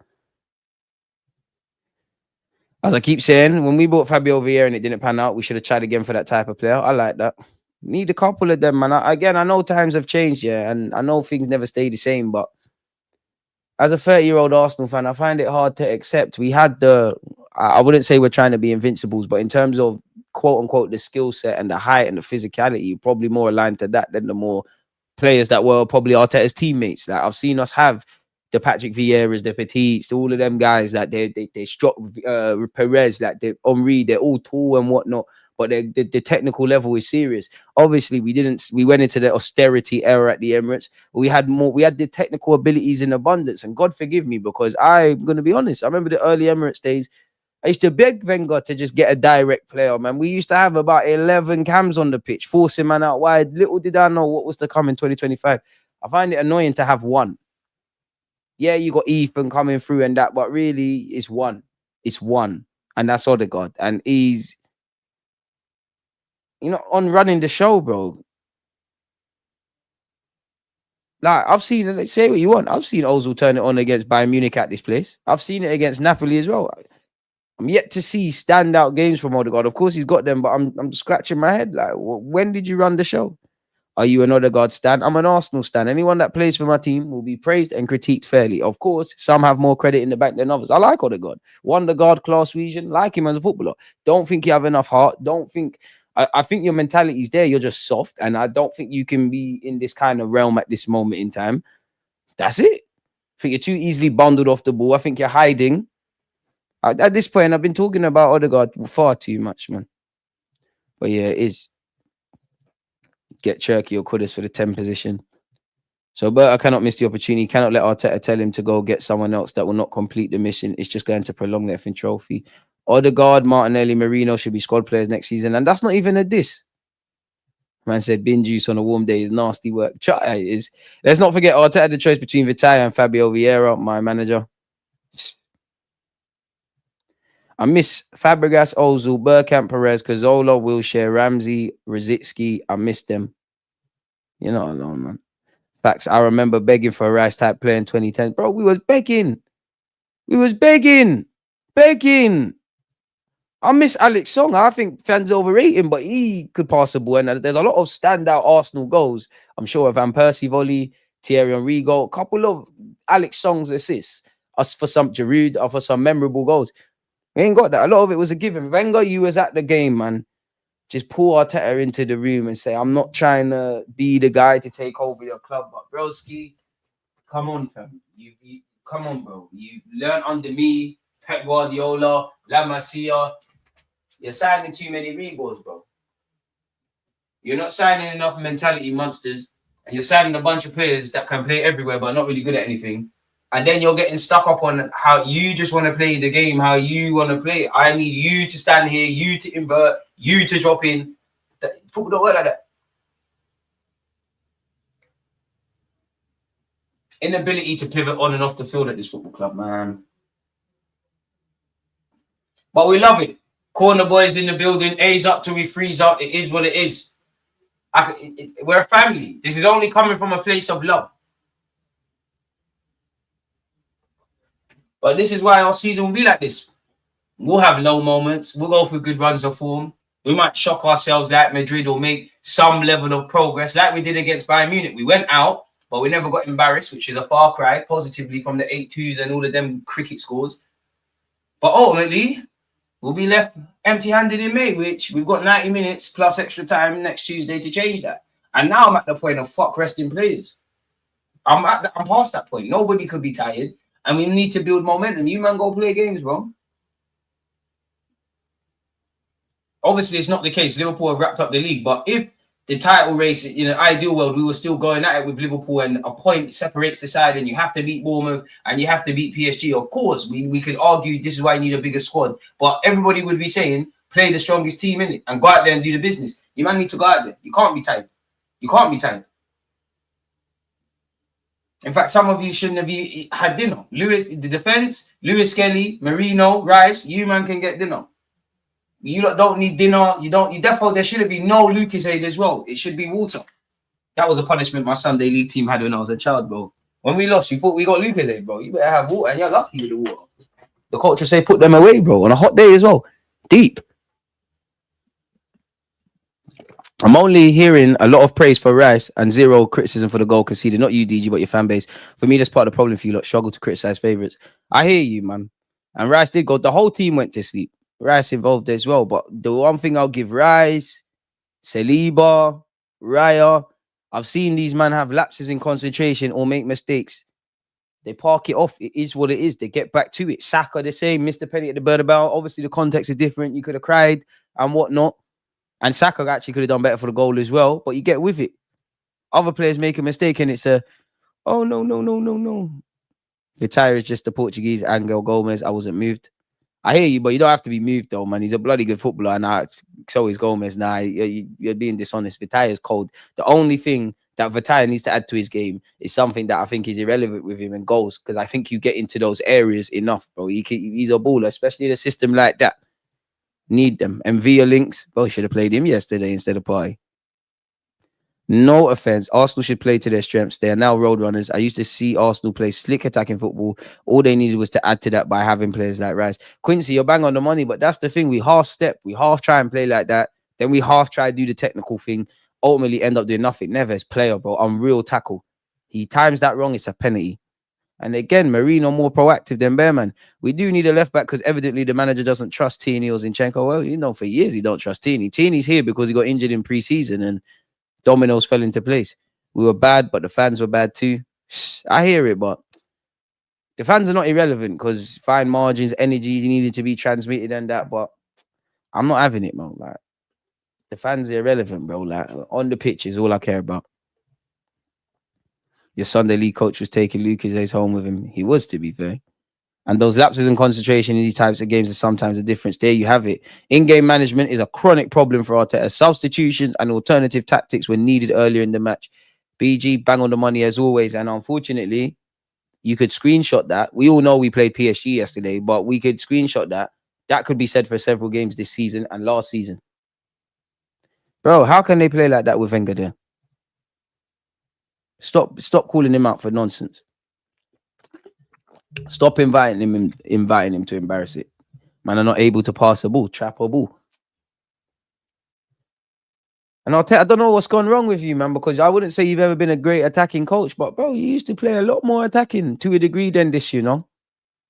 As I keep saying, when we bought Fabio Vieira and it didn't pan out, we should have tried again for that type of player. I like that. Need a couple of them, man. I know times have changed, yeah, and I know things never stay the same, but as a 30-year-old Arsenal fan, I find it hard to accept. We had I wouldn't say we're trying to be invincibles, but in terms of quote unquote the skill set and the height and the physicality, probably more aligned to that than the more players that were probably Arteta's teammates. Like I've seen us have the Patrick Vieiras, the Petits, all of them guys that they struck Perez, like they Henry, they're all tall and whatnot, but the technical level is serious. Obviously, we went into the austerity era at the Emirates. We had the technical abilities in abundance, and God forgive me because I'm gonna be honest. I remember the early Emirates days. I used to beg Wenger to just get a direct player, man. We used to have about 11 cams on the pitch, forcing man out wide. Little did I know what was to come in 2025. I find it annoying to have one. Yeah, you got Ethan coming through and that, but really, it's one. It's one. And that's Odegaard. And he's, on running the show, bro. Like, I've seen it, say what you want. I've seen Ozil turn it on against Bayern Munich at this place. I've seen it against Napoli as well. I'm yet to see standout games from Odegaard. Of course, he's got them, but I'm scratching my head. Like, when did you run the show? Are you an Odegaard stan? I'm an Arsenal stan. Anyone that plays for my team will be praised and critiqued fairly. Of course, some have more credit in the bank than others. I like Odegaard. Wondergaard, class region. Like him as a footballer. Don't think you have enough heart. Don't think... I think your mentality is there. You're just soft. And I don't think you can be in this kind of realm at this moment in time. That's it. I think you're too easily bundled off the ball. I think you're hiding. At this point, I've been talking about Odegaard far too much, man. But yeah, it is. Get Cherky or Kudus for the 10 position. So Berta cannot miss the opportunity. Cannot let Arteta tell him to go get someone else that will not complete the mission. It's just going to prolong the effing trophy. Odegaard, Martinelli, Marino should be squad players next season. And that's not even a diss. Man said bin juice on a warm day is nasty work. Let's not forget Arteta had the choice between Vitaya and Fabio Vieira, my manager. I miss Fabregas, Ozil, Bergkamp, Perez, Cazorla, Wilshere, Ramsey, Rosicki. I miss them. You're not alone, man. Facts. I remember begging for a Rice type player in 2010. Bro, we was begging. Begging. I miss Alex Song. I think fans overrate him, but he could pass the ball. And there's a lot of standout Arsenal goals. I'm sure of Van Persie volley, Thierry Henry goal, a couple of Alex Song's assists. Us for some Giroud, or for some memorable goals. We ain't got that. A lot of it was a given. Wenger, you was at the game, man. Just pull Arteta into the room and say, I'm not trying to be the guy to take over your club, but broski, come on, fam. You come on, bro. You learned under me, Pep Guardiola, La Masia. You're signing too many reballs, bro. You're not signing enough mentality monsters. and you're signing a bunch of players that can play everywhere but not really good at anything, and then you're getting stuck up on how you just want to play the game, how you want to play. I need you to stand here, you to invert, you to drop in. Football don't work like that. Inability to pivot on and off the field at this football club, man. But we love it. Corner boys in the building. A's up till we freeze up. It is what it is. We're a family. This is only coming from a place of love. But this is why our season will be like this. We'll have low moments. We'll go through good runs of form. We might shock ourselves like Madrid or make some level of progress like we did against Bayern Munich. We went out, but we never got embarrassed, which is a far cry positively from the 8-2s and all of them cricket scores. But ultimately, we'll be left empty-handed in May, which we've got 90 minutes plus extra time next Tuesday to change that. And now I'm at the point of fuck resting players. I'm past that point. Nobody could be tired. And we need to build momentum. You man go play games, bro. Obviously, it's not the case. Liverpool have wrapped up the league. But if the title race, in an ideal world, we were still going at it with Liverpool and a point separates the side and you have to beat Bournemouth and you have to beat PSG, of course, we could argue this is why you need a bigger squad. But everybody would be saying, play the strongest team in it and go out there and do the business. You man need to go out there. You can't be tired. You can't be tired. In fact, some of you shouldn't have had dinner. Lewis, the defense, Lewis Skelly, Marino, Rice, you man can get dinner. You don't need dinner. Therefore, there shouldn't be no Lucas aid as well. It should be water. That was a punishment my Sunday league team had when I was a child, bro. When we lost, you thought we got Lucas aid, bro. You better have water, and you're lucky with the water. The coach will say, put them away, bro, on a hot day as well. Deep. I'm only hearing a lot of praise for Rice and zero criticism for the goal conceded. Not you, DG, but your fan base. For me, that's part of the problem for you lot. Struggle to criticize favourites. I hear you, man. And Rice did go. The whole team went to sleep. Rice involved as well. But the one thing I'll give Rice, Saliba, Raya, I've seen these men have lapses in concentration or make mistakes. They park it off. It is what it is. They get back to it. Saka the same. Mr. Penny at the Bernabeu. Obviously, the context is different. You could have cried and whatnot. And Saka actually could have done better for the goal as well. But you get with it. Other players make a mistake and it's a, oh, no. Vitória is just the Portuguese Angel Gomez. I wasn't moved. I hear you, but you don't have to be moved, though, man. He's a bloody good footballer. And so is Gomez. Nah, you're being dishonest. Vitória is cold. The only thing that Vitória needs to add to his game is something that I think is irrelevant with him and goals. Because I think you get into those areas enough, bro. He's a baller, especially in a system like that. Need them. And via links, bro, should have played him yesterday instead of Party. No offense. Arsenal should play to their strengths. They are now road runners. I used to see Arsenal play slick attacking football. All they needed was to add to that by having players like Rice. Quincy, you're bang on the money, but that's the thing. We half step. We half try and play like that. Then we half try to do the technical thing. Ultimately end up doing nothing. Neves, player, bro. Unreal tackle. He times that wrong. It's a penalty. And again, Marino more proactive than Bearman. We do need a left back because evidently the manager doesn't trust Tierney or Zinchenko. Well, you know, for years he don't trust Tierney. Tierney's here because he got injured in pre-season and dominoes fell into place. We were bad, but the fans were bad too. I hear it, but the fans are not irrelevant because fine margins, energy needed to be transmitted and that. But I'm not having it, man. Like the fans are irrelevant, bro. Like on the pitch is all I care about. Your Sunday league coach was taking Lucas home with him. He was, to be fair. And those lapses in concentration in these types of games are sometimes a difference. There you have it. In-game management is a chronic problem for Arteta. Substitutions and alternative tactics were needed earlier in the match. BG, bang on the money as always. And unfortunately, you could screenshot that. We all know we played PSG yesterday, but we could screenshot that. That could be said for several games this season and last season. Bro, how can they play like that with Wenger there? Stop calling him out for nonsense. Stop inviting him to embarrass it. Man are not able to pass a ball, trap a ball. And I don't know what's gone wrong with you, man, because I wouldn't say you've ever been a great attacking coach, but bro, you used to play a lot more attacking to a degree than this, you know.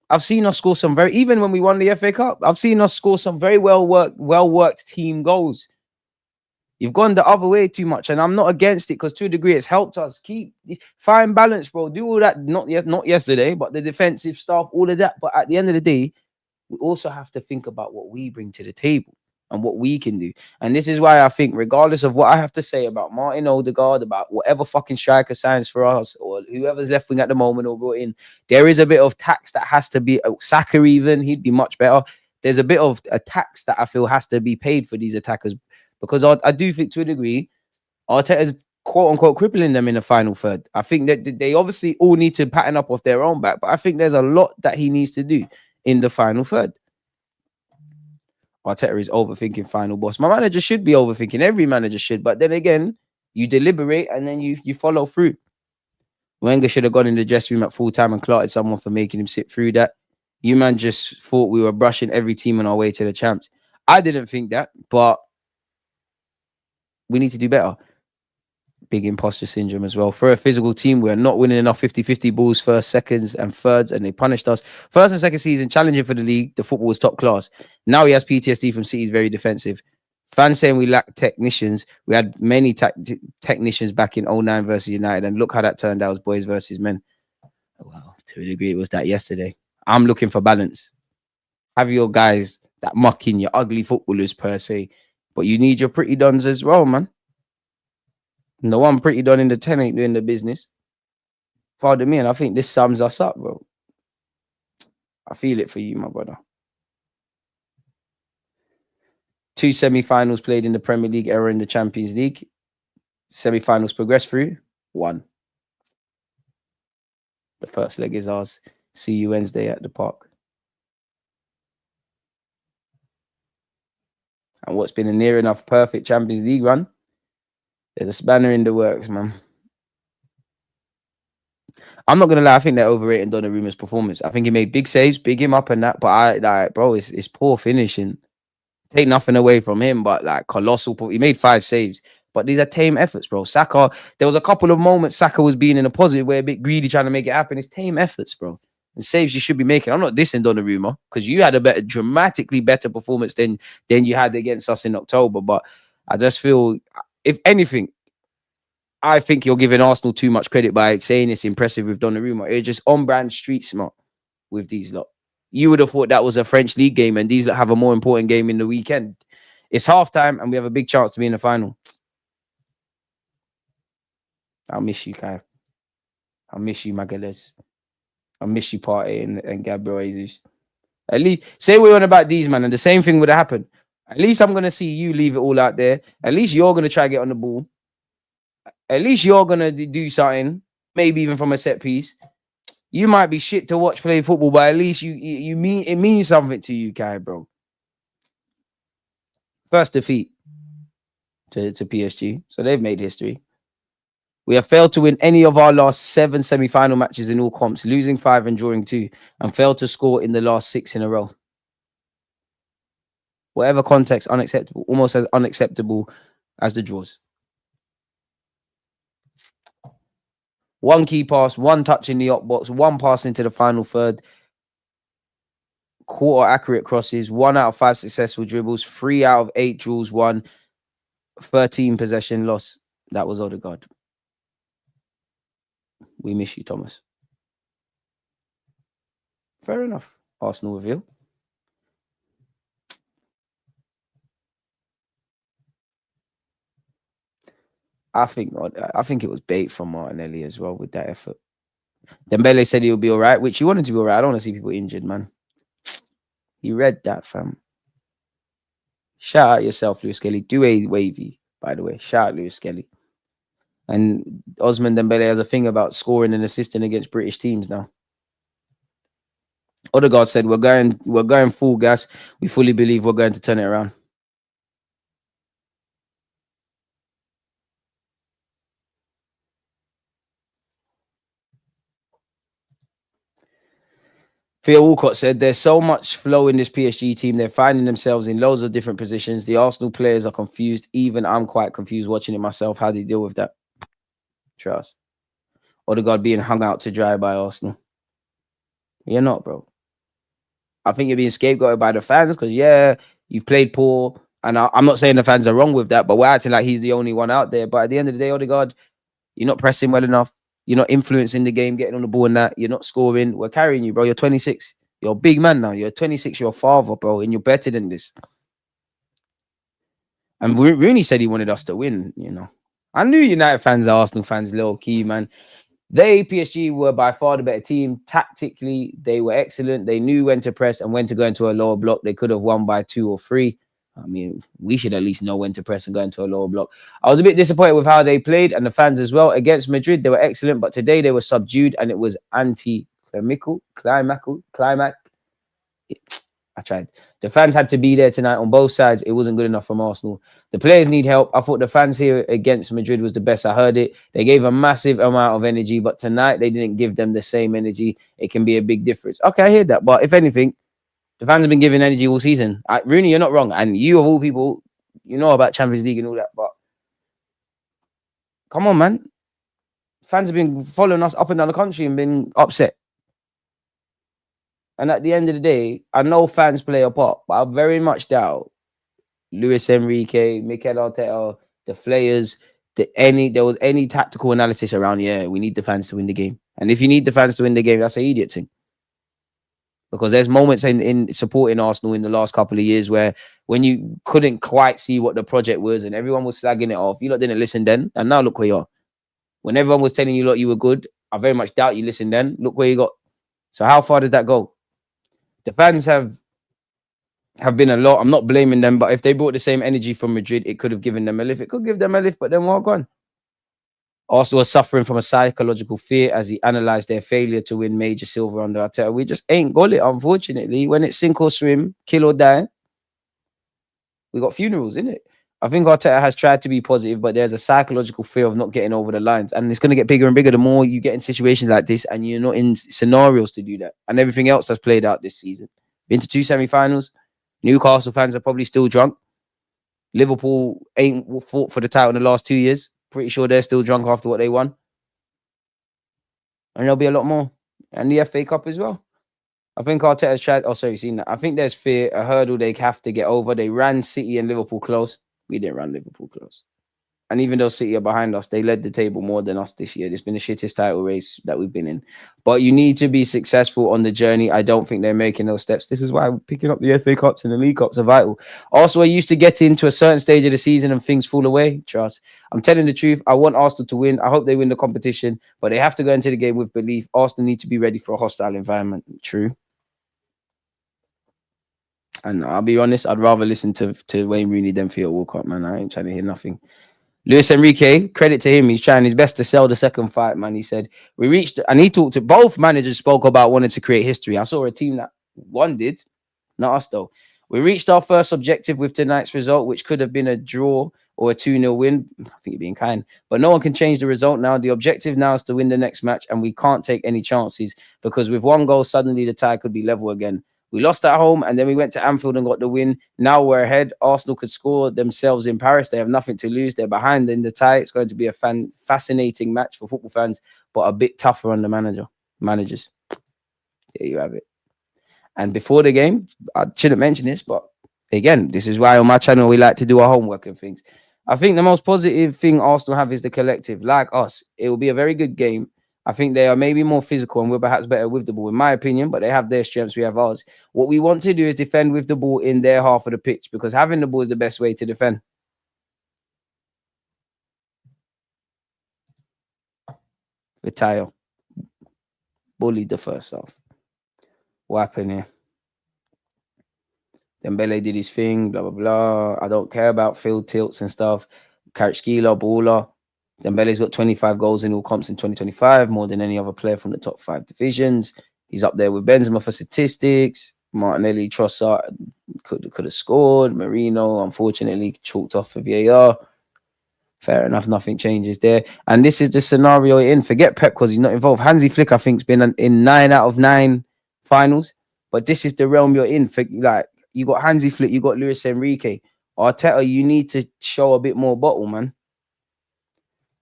I've seen us score some even when we won the FA Cup, I've seen us score some very well worked team goals. You've gone the other way too much, and I'm not against it because to a degree it's helped us keep fine balance, bro. Do all that, not yesterday, but the defensive stuff, all of that. But at the end of the day, we also have to think about what we bring to the table. and what we can do. And this is why I think, regardless of what I have to say about Martin Odegaard, about whatever fucking striker signs for us or whoever's left wing at the moment or brought in, there is a bit of tax that has to be, Saka even, he'd be much better. There's a bit of a tax that I feel has to be paid for these attackers, because I do think to a degree, Arteta's quote unquote crippling them in the final third. I think that they obviously all need to pattern up off their own back, but I think there's a lot that he needs to do in the final third. Arteta is overthinking final boss. My manager should be overthinking. Every manager should. But then again, you deliberate and then you follow through. Wenger should have gone in the dressing room at full time and clarted someone for making him sit through that. You man just thought we were brushing every team on our way to the champs. I didn't think that, but we need to do better. Big imposter syndrome as well. For a physical team, we're not winning enough 50-50 balls, first, seconds, and thirds, and they punished us. First and second season, challenging for the league, the football was top class. Now he has PTSD from City's very defensive. Fans saying we lack technicians. We had many technicians back in 09 versus United, and look how that turned out. It was boys versus men. Well, to a degree, it was that yesterday. I'm looking for balance. Have your guys that muck in, your ugly footballers per se, but you need your pretty dons as well, man. No one pretty done in the 10 ain't doing the business. Pardon me, and I think this sums us up, bro. I feel it for you, my brother. 2 semi-finals played in the Premier League era in the Champions League. Semi-finals progressed through. 1. The first leg is ours. See you Wednesday at the park. And what's been a near enough perfect Champions League run, there's a spanner in the works, man. I'm not gonna lie, I think they're overrating Donnarumma's performance. I think he made big saves, big him up and that, but bro, it's poor finishing. Take nothing away from him, but like colossal. He made 5 saves, but these are tame efforts, bro. Saka, there was a couple of moments Saka was being in a positive way, a bit greedy, trying to make it happen. It's tame efforts, bro. And saves you should be making. I'm not dissing Donnarumma because you had a dramatically better performance than you had against us in October. But I just feel, if anything, I think you're giving Arsenal too much credit by saying it's impressive with Donnarumma. It's just on-brand street smart with these lot. You would have thought that was a French league game, and these lot have a more important game in the weekend. It's halftime, and we have a big chance to be in the final. I'll miss you, Kai. I'll miss you, Magalhaes. I'll miss you, Partey and Gabriel Jesus. At least, say we're on about these, man, and the same thing would have happened. At least I'm going to see you leave it all out there. At least you're going to try to get on the ball. At least you're going to do something, maybe even from a set piece. You might be shit to watch play football, but at least you mean it means something to you, Kai, bro. First defeat to PSG, so they've made history. We have failed to win any of our last 7 semi-final matches in all comps, losing 5 and drawing 2, and failed to score in the last 6 in a row. Whatever context, unacceptable, almost as unacceptable as the draws. 1 key pass, 1 touch in the op box, 1 pass into the final third, quarter accurate crosses, 1 out of 5 successful dribbles, 3 out of 8 duels won, 13 possession loss. That was Odegaard. We miss you, Thomas. Fair enough. Arsenal reveal. I think it was bait from Martinelli as well with that effort. Dembele said he'll be all right, which he wanted to be all right. I don't want to see people injured, man. He read that, fam. Shout out yourself, Lewis Kelly. Do a wavy, by the way. Shout out Lewis Kelly. And Osman Dembele has a thing about scoring and assisting against British teams now. Odegaard said, we're going full gas. We fully believe we're going to turn it around. Theo Walcott said, there's so much flow in this PSG team. They're finding themselves in loads of different positions. The Arsenal players are confused. Even I'm quite confused watching it myself. How do you deal with that? Trust. Odegaard being hung out to dry by Arsenal. You're not, bro. I think you're being scapegoated by the fans because, yeah, you've played poor. And I'm not saying the fans are wrong with that, but we're acting like he's the only one out there. But at the end of the day, Odegaard, you're not pressing well enough. You're not influencing the game, getting on the ball and that. You're not scoring. We're carrying you, bro. You're 26. You're a big man now. You're 26. You're a father, bro. And you're better than this. And Rooney said he wanted us to win, you know. I knew United fans, Arsenal fans, low key, man. They, PSG, were by far the better team. Tactically, they were excellent. They knew when to press and when to go into a lower block. They could have won by 2 or 3. I mean, we should at least know when to press and go into a lower block. I was a bit disappointed with how they played and the fans as well. Against Madrid, they were excellent, but today they were subdued and it was climax. I tried. The fans had to be there tonight on both sides. It wasn't good enough from Arsenal. The players need help. I thought the fans here against Madrid was the best. I heard it. They gave a massive amount of energy, but tonight they didn't give them the same energy. It can be a big difference. Okay, I hear that. But if anything, the fans have been giving energy all season. Rooney, you're not wrong. And you, of all people, you know about Champions League and all that. But come on, man. Fans have been following us up and down the country and been upset. And at the end of the day, I know fans play a part, but I very much doubt Luis Enrique, Mikel Arteta, the players, there was any tactical analysis around, we need the fans to win the game. And if you need the fans to win the game, that's an idiot thing. Because there's moments in supporting Arsenal in the last couple of years where when you couldn't quite see what the project was and everyone was slagging it off, you lot didn't listen then. And now look where you are. When everyone was telling you, look, you were good, I very much doubt you listened then. Look where you got. So how far does that go? The fans have been a lot. I'm not blaming them, but if they brought the same energy from Madrid, it could have given them a lift. It could give them a lift, but then we're gone. Arsenal are suffering from a psychological fear as he analysed their failure to win major silver under Arteta. We just ain't got it, unfortunately. When it's sink or swim, kill or die, we got funerals, innit? I think Arteta has tried to be positive, but there's a psychological fear of not getting over the lines. And it's going to get bigger and bigger the more you get in situations like this and you're not in scenarios to do that. And everything else that's played out this season. Been to 2 semi-finals. Newcastle fans are probably still drunk. Liverpool ain't fought for the title in the last 2 years. Pretty sure they're still drunk after what they won. And there'll be a lot more. And the FA Cup as well. I think Arteta's tried. Oh, sorry, you've seen that. I think there's fear, a hurdle they have to get over. They ran City and Liverpool close. We didn't run Liverpool close. And even though City are behind us, they led the table more than us this year. It's been the shittest title race that we've been in. But you need to be successful on the journey. I don't think they're making those steps. This is why picking up the FA Cups and the League Cups are vital. Also, I used to get into a certain stage of the season and things fall away. Trust. I'm telling the truth. I want Arsenal to win. I hope they win the competition. But they have to go into the game with belief. Arsenal need to be ready for a hostile environment. True. And I'll be honest, I'd rather listen to Wayne Rooney than Theo Walcott, man. I ain't trying to hear nothing. Luis Enrique, credit to him. He's trying his best to sell the second fight, man. He said, we reached, and he talked to both managers, spoke about wanting to create history. I saw a team that one did, not us though. We reached our first objective with tonight's result, which could have been a draw or a 2-0 win. I think you're being kind, but no one can change the result now. The objective now is to win the next match, and we can't take any chances because with one goal, suddenly the tie could be level again. We lost at home and then we went to Anfield and got the win. Now we're ahead. Arsenal could score themselves in Paris. They have nothing to lose. They're behind in the tie. It's going to be a fascinating match for football fans, but a bit tougher on the managers. There you have it. And before the game, I shouldn't mention this, but again, this is why on my channel we like to do our homework and things. I think the most positive thing Arsenal have is the collective. Like us, it will be a very good game. I think they are maybe more physical and we're perhaps better with the ball, in my opinion, but they have their strengths, we have ours. What we want to do is defend with the ball in their half of the pitch because having the ball is the best way to defend. Vitayo bullied the first half. What happened here? Dembele did his thing, blah, blah, blah. I don't care about field tilts and stuff. Kvaratskhelia, baller. Dembele's got 25 goals in all comps in 2025, more than any other player from the top 5 divisions. He's up there with Benzema for statistics. Martinelli, Trossard could have scored. Marino, unfortunately, chalked off for VAR. Fair enough, nothing changes there. And this is the scenario in. Forget Pep because he's not involved. Hansi Flick, I think, has been in 9 out of 9 finals. But this is the realm you're in. Like, you got Hansi Flick, you got Luis Enrique. Arteta, you need to show a bit more bottle, man.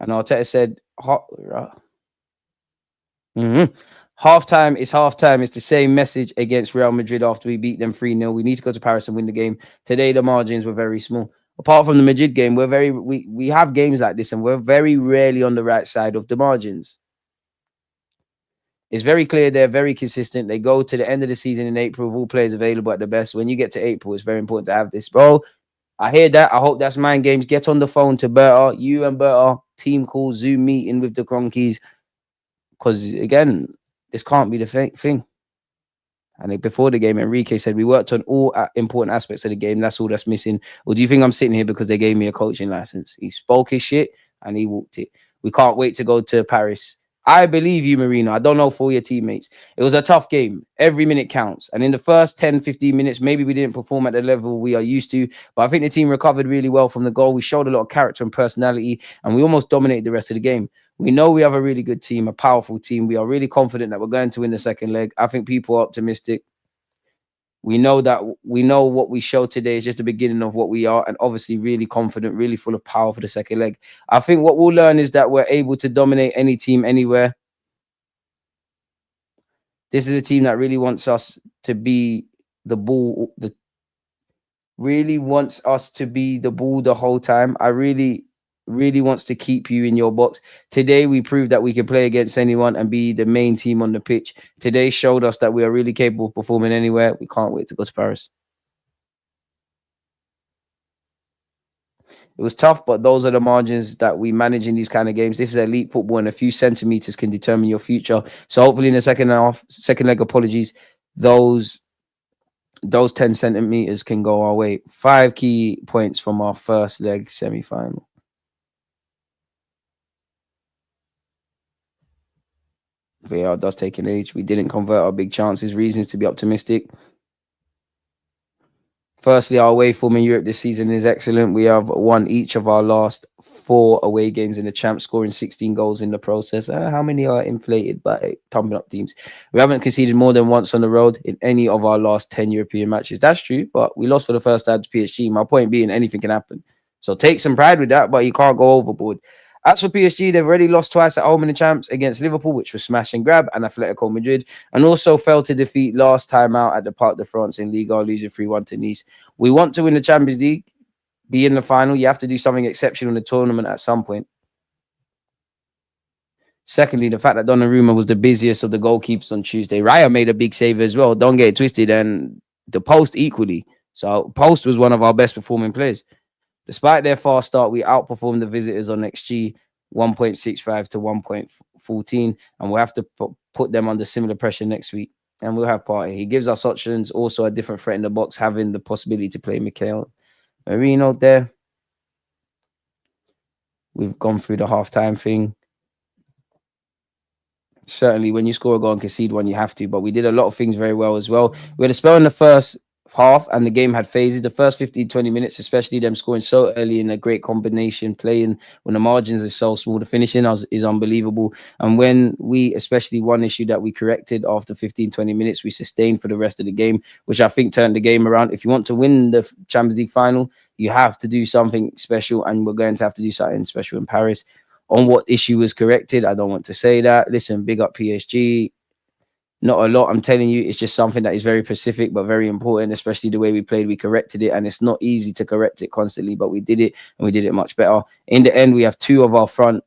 And Arteta said, halftime is halftime. It's the same message against Real Madrid after we beat them 3-0. We need to go to Paris and win the game. Today, the margins were very small. Apart from the Madrid game, we have games like this and we're very rarely on the right side of the margins. It's very clear they're very consistent. They go to the end of the season in April with all players available at the best. When you get to April, it's very important to have this. Bro, I hear that. I hope that's mind games. Get on the phone to Berta. You and Berta, team call, Zoom meeting with the Cronkies. Because again, this can't be the thing. And before the game, Enrique said we worked on all important aspects of the game. That's all that's missing. Or do you think I'm sitting here because they gave me a coaching license? He spoke his shit and he walked it. We can't wait to go to Paris. I believe you, Marino. I don't know for your teammates. It was a tough game. Every minute counts. And in the first 10, 15 minutes, maybe we didn't perform at the level we are used to. But I think the team recovered really well from the goal. We showed a lot of character and personality, and we almost dominated the rest of the game. We know we have a really good team, a powerful team. We are really confident that we're going to win the second leg. I think people are optimistic. We know what we showed today is just the beginning of what we are, and obviously really confident, really full of power for the second leg. I think what we'll learn is that we're able to dominate any team anywhere. This is a team that really wants us to be the ball, really wants us to be the ball the whole time. I really wants to keep you in your box. Today, we proved that we can play against anyone and be the main team on the pitch. Today showed us that we are really capable of performing anywhere. We can't wait to go to Paris. It was tough, but those are the margins that we manage in these kind of games. This is elite football, and a few centimeters can determine your future. So hopefully in the second leg, apologies, those 10 centimeters can go our way. 5 key points from our first leg semi-final. VAR does take an age. We didn't convert our big chances. Reasons to be optimistic. Firstly, our away form in Europe this season is excellent. We have won each of our last 4 away games in the champ, scoring 16 goals in the process. How many are inflated by tumbling up teams? We haven't conceded more than once on the road in any of our last 10 European matches. That's true, but we lost for the first time to PSG. My point being, anything can happen. So take some pride with that, but you can't go overboard. As for PSG, they've already lost twice at home in the champs against Liverpool, which was smash and grab, and Atletico Madrid, and also fell to defeat last time out at the Parc de France in Liga, losing 3-1 to Nice. We want to win the Champions League, be in the final. You have to do something exceptional in the tournament at some point. Secondly, the fact that Donnarumma was the busiest of the goalkeepers on Tuesday. Raya made a big save as well. Don't get it twisted. And the Post equally. So Post was one of our best performing players. Despite their fast start, we outperformed the visitors on XG 1.65 to 1.14. And we'll have to put them under similar pressure next week. And we'll have Partey. He gives us options. Also a different threat in the box, having the possibility to play Mikel Marino there. We've gone through the halftime thing. Certainly, when you score a goal and concede one, you have to. But we did a lot of things very well as well. We had a spell in the first half, and the game had phases. The first 15, 20 minutes, especially them scoring so early in a great combination, playing when the margins are so small, the finishing is unbelievable. And when we, especially one issue that we corrected after 15, 20 minutes, we sustained for the rest of the game, which I think turned the game around. If you want to win the Champions League final, you have to do something special, and we're going to have to do something special in Paris. On what issue was corrected, I don't want to say that. Listen, big up PSG. Not a lot, I'm telling you. It's just something that is very specific, but very important, especially the way we played. We corrected it, and it's not easy to correct it constantly, but we did it, and we did it much better. In the end, we have 2 of our front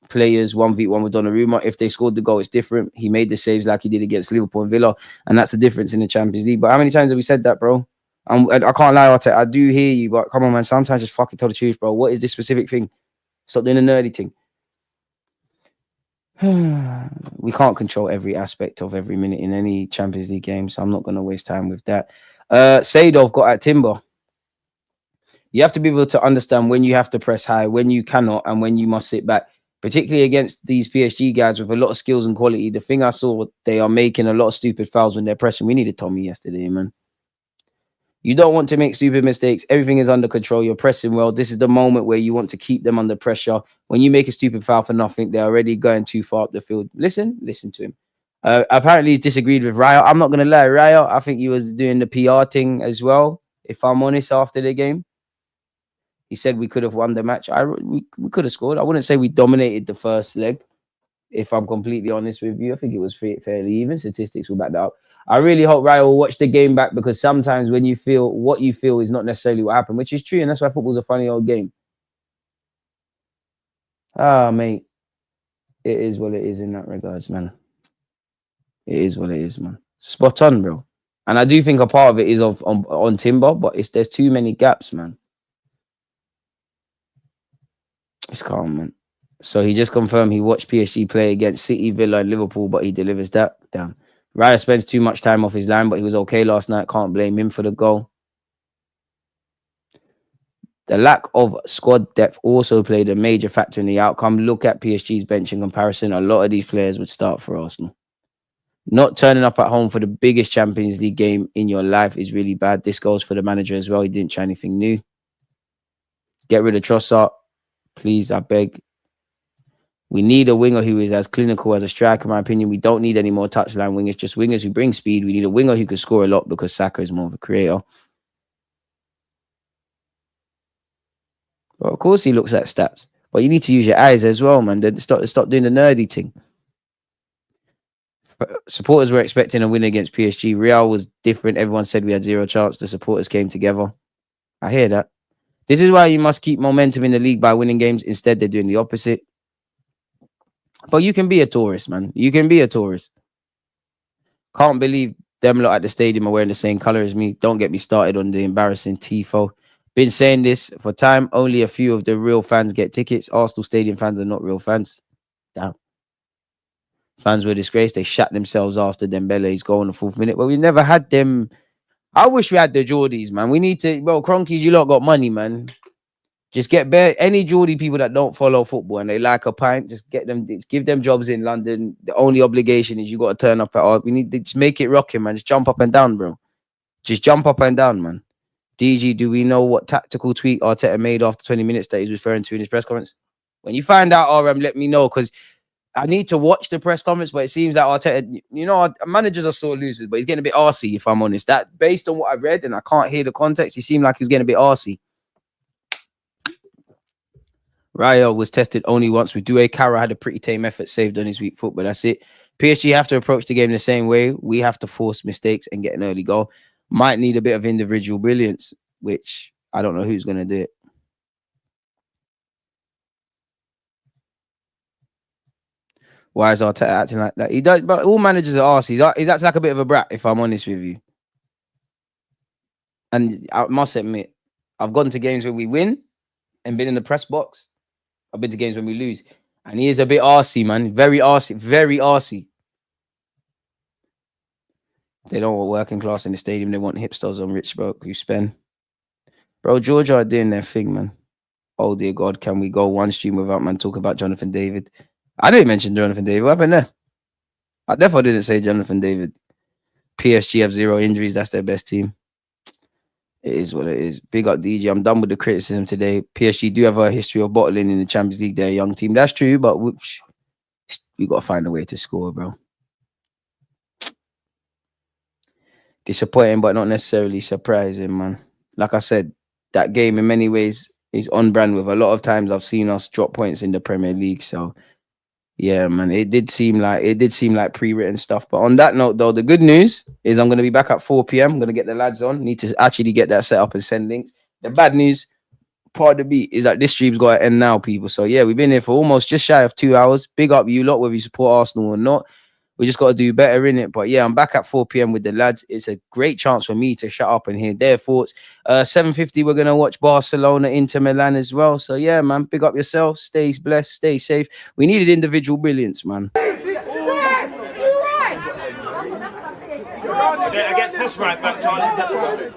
players 1v1 with Donnarumma. If they scored the goal, it's different. He made the saves like he did against Liverpool and Villa, and that's the difference in the Champions League. But how many times have we said that, bro? I can't lie, Arteta. I do hear you, but come on, man. Sometimes just fucking tell the truth, bro. What is this specific thing? Stop doing the nerdy thing. We can't control every aspect of every minute in any Champions League game, so I'm not going to waste time with that. Seydov got at Timber. You have to be able to understand when you have to press high, when you cannot, and when you must sit back, particularly against these PSG guys with a lot of skills and quality. The thing I saw, they are making a lot of stupid fouls when they're pressing. We needed Tommy yesterday, man. You don't want to make stupid mistakes. Everything is under control. You're pressing well. This is the moment where you want to keep them under pressure. When you make a stupid foul for nothing, they're already going too far up the field. Listen to him. Apparently, he's disagreed with Raya. I'm not going to lie, Raya, I think he was doing the PR thing as well, if I'm honest, after the game. He said we could have won the match. We could have scored. I wouldn't say we dominated the first leg, if I'm completely honest with you. I think it was fairly even. Statistics will back that up. I really hope Raya will watch the game back, because sometimes when you feel what you feel is not necessarily what happened, which is true, and that's why football's a funny old game. Mate, it is what it is in that regards, man. It is what it is, man. Spot on, bro. And I do think a part of it is on Timber, but there's too many gaps, man. It's calm, man. So he just confirmed he watched PSG play against City, Villa, and Liverpool, but he delivers that. Damn. Raya spends too much time off his line, but he was okay last night. Can't blame him for the goal. The lack of squad depth also played a major factor in the outcome. Look at PSG's bench in comparison. A lot of these players would start for Arsenal. Not turning up at home for the biggest Champions League game in your life is really bad. This goes for the manager as well. He didn't try anything new. Get rid of Trossard, please, I beg. We need a winger who is as clinical as a striker, in my opinion. We don't need any more touchline wingers, just wingers who bring speed. We need a winger who can score a lot because Saka is more of a creator. But of course he looks at stats. But you need to use your eyes as well, man. Then stop doing the nerdy thing. Supporters were expecting a win against PSG. Real was different. Everyone said we had zero chance. The supporters came together. I hear that. This is why you must keep momentum in the league by winning games. Instead, they're doing the opposite. But you can be a tourist, man. You can be a tourist. Can't believe them lot at the stadium are wearing the same color as me. Don't get me started on the embarrassing tifo. Been saying this for time. Only a few of the real fans get tickets. Arsenal stadium fans are not real fans. Damn. Fans were disgraced. They shat themselves after Dembele's goal in the 4th minute. Well, we never had them. I wish we had the Geordies, man. We need to. Well, Cronkies, you lot got money, man. Just get any Geordie people that don't follow football and they like a pint. Just get them. Give them jobs in London. The only obligation is you got to turn up at our. We need to just make it rocking, man. Just jump up and down, bro. Just jump up and down, man. DG, do we know what tactical tweak Arteta made after 20 minutes that he's referring to in his press conference? When you find out, RM, let me know, because I need to watch the press conference, but it seems that Arteta, you know, our managers are sore losers, but he's getting a bit arsey, if I'm honest. That, based on what I read, and I can't hear the context, he seemed like he was getting a bit arsey. Raya was tested only once with Doué. Cara had a pretty tame effort saved on his weak foot, but that's it. PSG have to approach the game the same way. We have to force mistakes and get an early goal. Might need a bit of individual brilliance, which I don't know who's going to do it. Why is Arteta acting like that? He does, but all managers are arsey. He's acting like a bit of a brat, if I'm honest with you. And I must admit, I've gone to games where we win and been in the press box. I've been to games when we lose. And he is a bit arsey, man. Very arsey. Very arsey. They don't want working class in the stadium. They want hipsters on rich folk who spend. Bro, Georgia are doing their thing, man. Oh, dear God, can we go one stream without, man, talking about Jonathan David? I didn't mention Jonathan David. What happened there? I definitely didn't say Jonathan David. PSG have 0 injuries. That's their best team. It is what it is. Big up DJ. I'm done with the criticism today. PSG do have a history of bottling in the Champions League. They're a young team. That's true, but we got to find a way to score, bro. Disappointing, but not necessarily surprising, man. Like I said, that game in many ways is on brand with a lot of times I've seen us drop points in the Premier League. So, yeah, man, it did seem like pre-written stuff. But on that note, though, the good news is I'm going to be back at 4 p.m. I'm going to get the lads on. Need to actually get that set up and send links. The bad news, part of the beat, is that this stream's got to end now, people. So, yeah, we've been here for almost just shy of 2 hours. Big up you lot, whether you support Arsenal or not. We just got to do better in it. But yeah, I'm back at 4 p.m. with the lads. It's a great chance for me to shut up and hear their thoughts. 7:50, we're going to watch Barcelona, Inter Milan as well. So yeah, man, big up yourself. Stay blessed, stay safe. We needed individual brilliance, man. Against this right back, Charlie's definitely.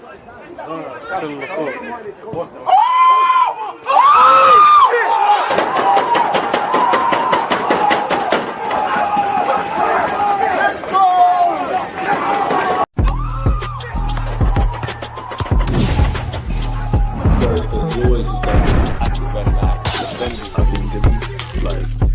Always just like, I think, like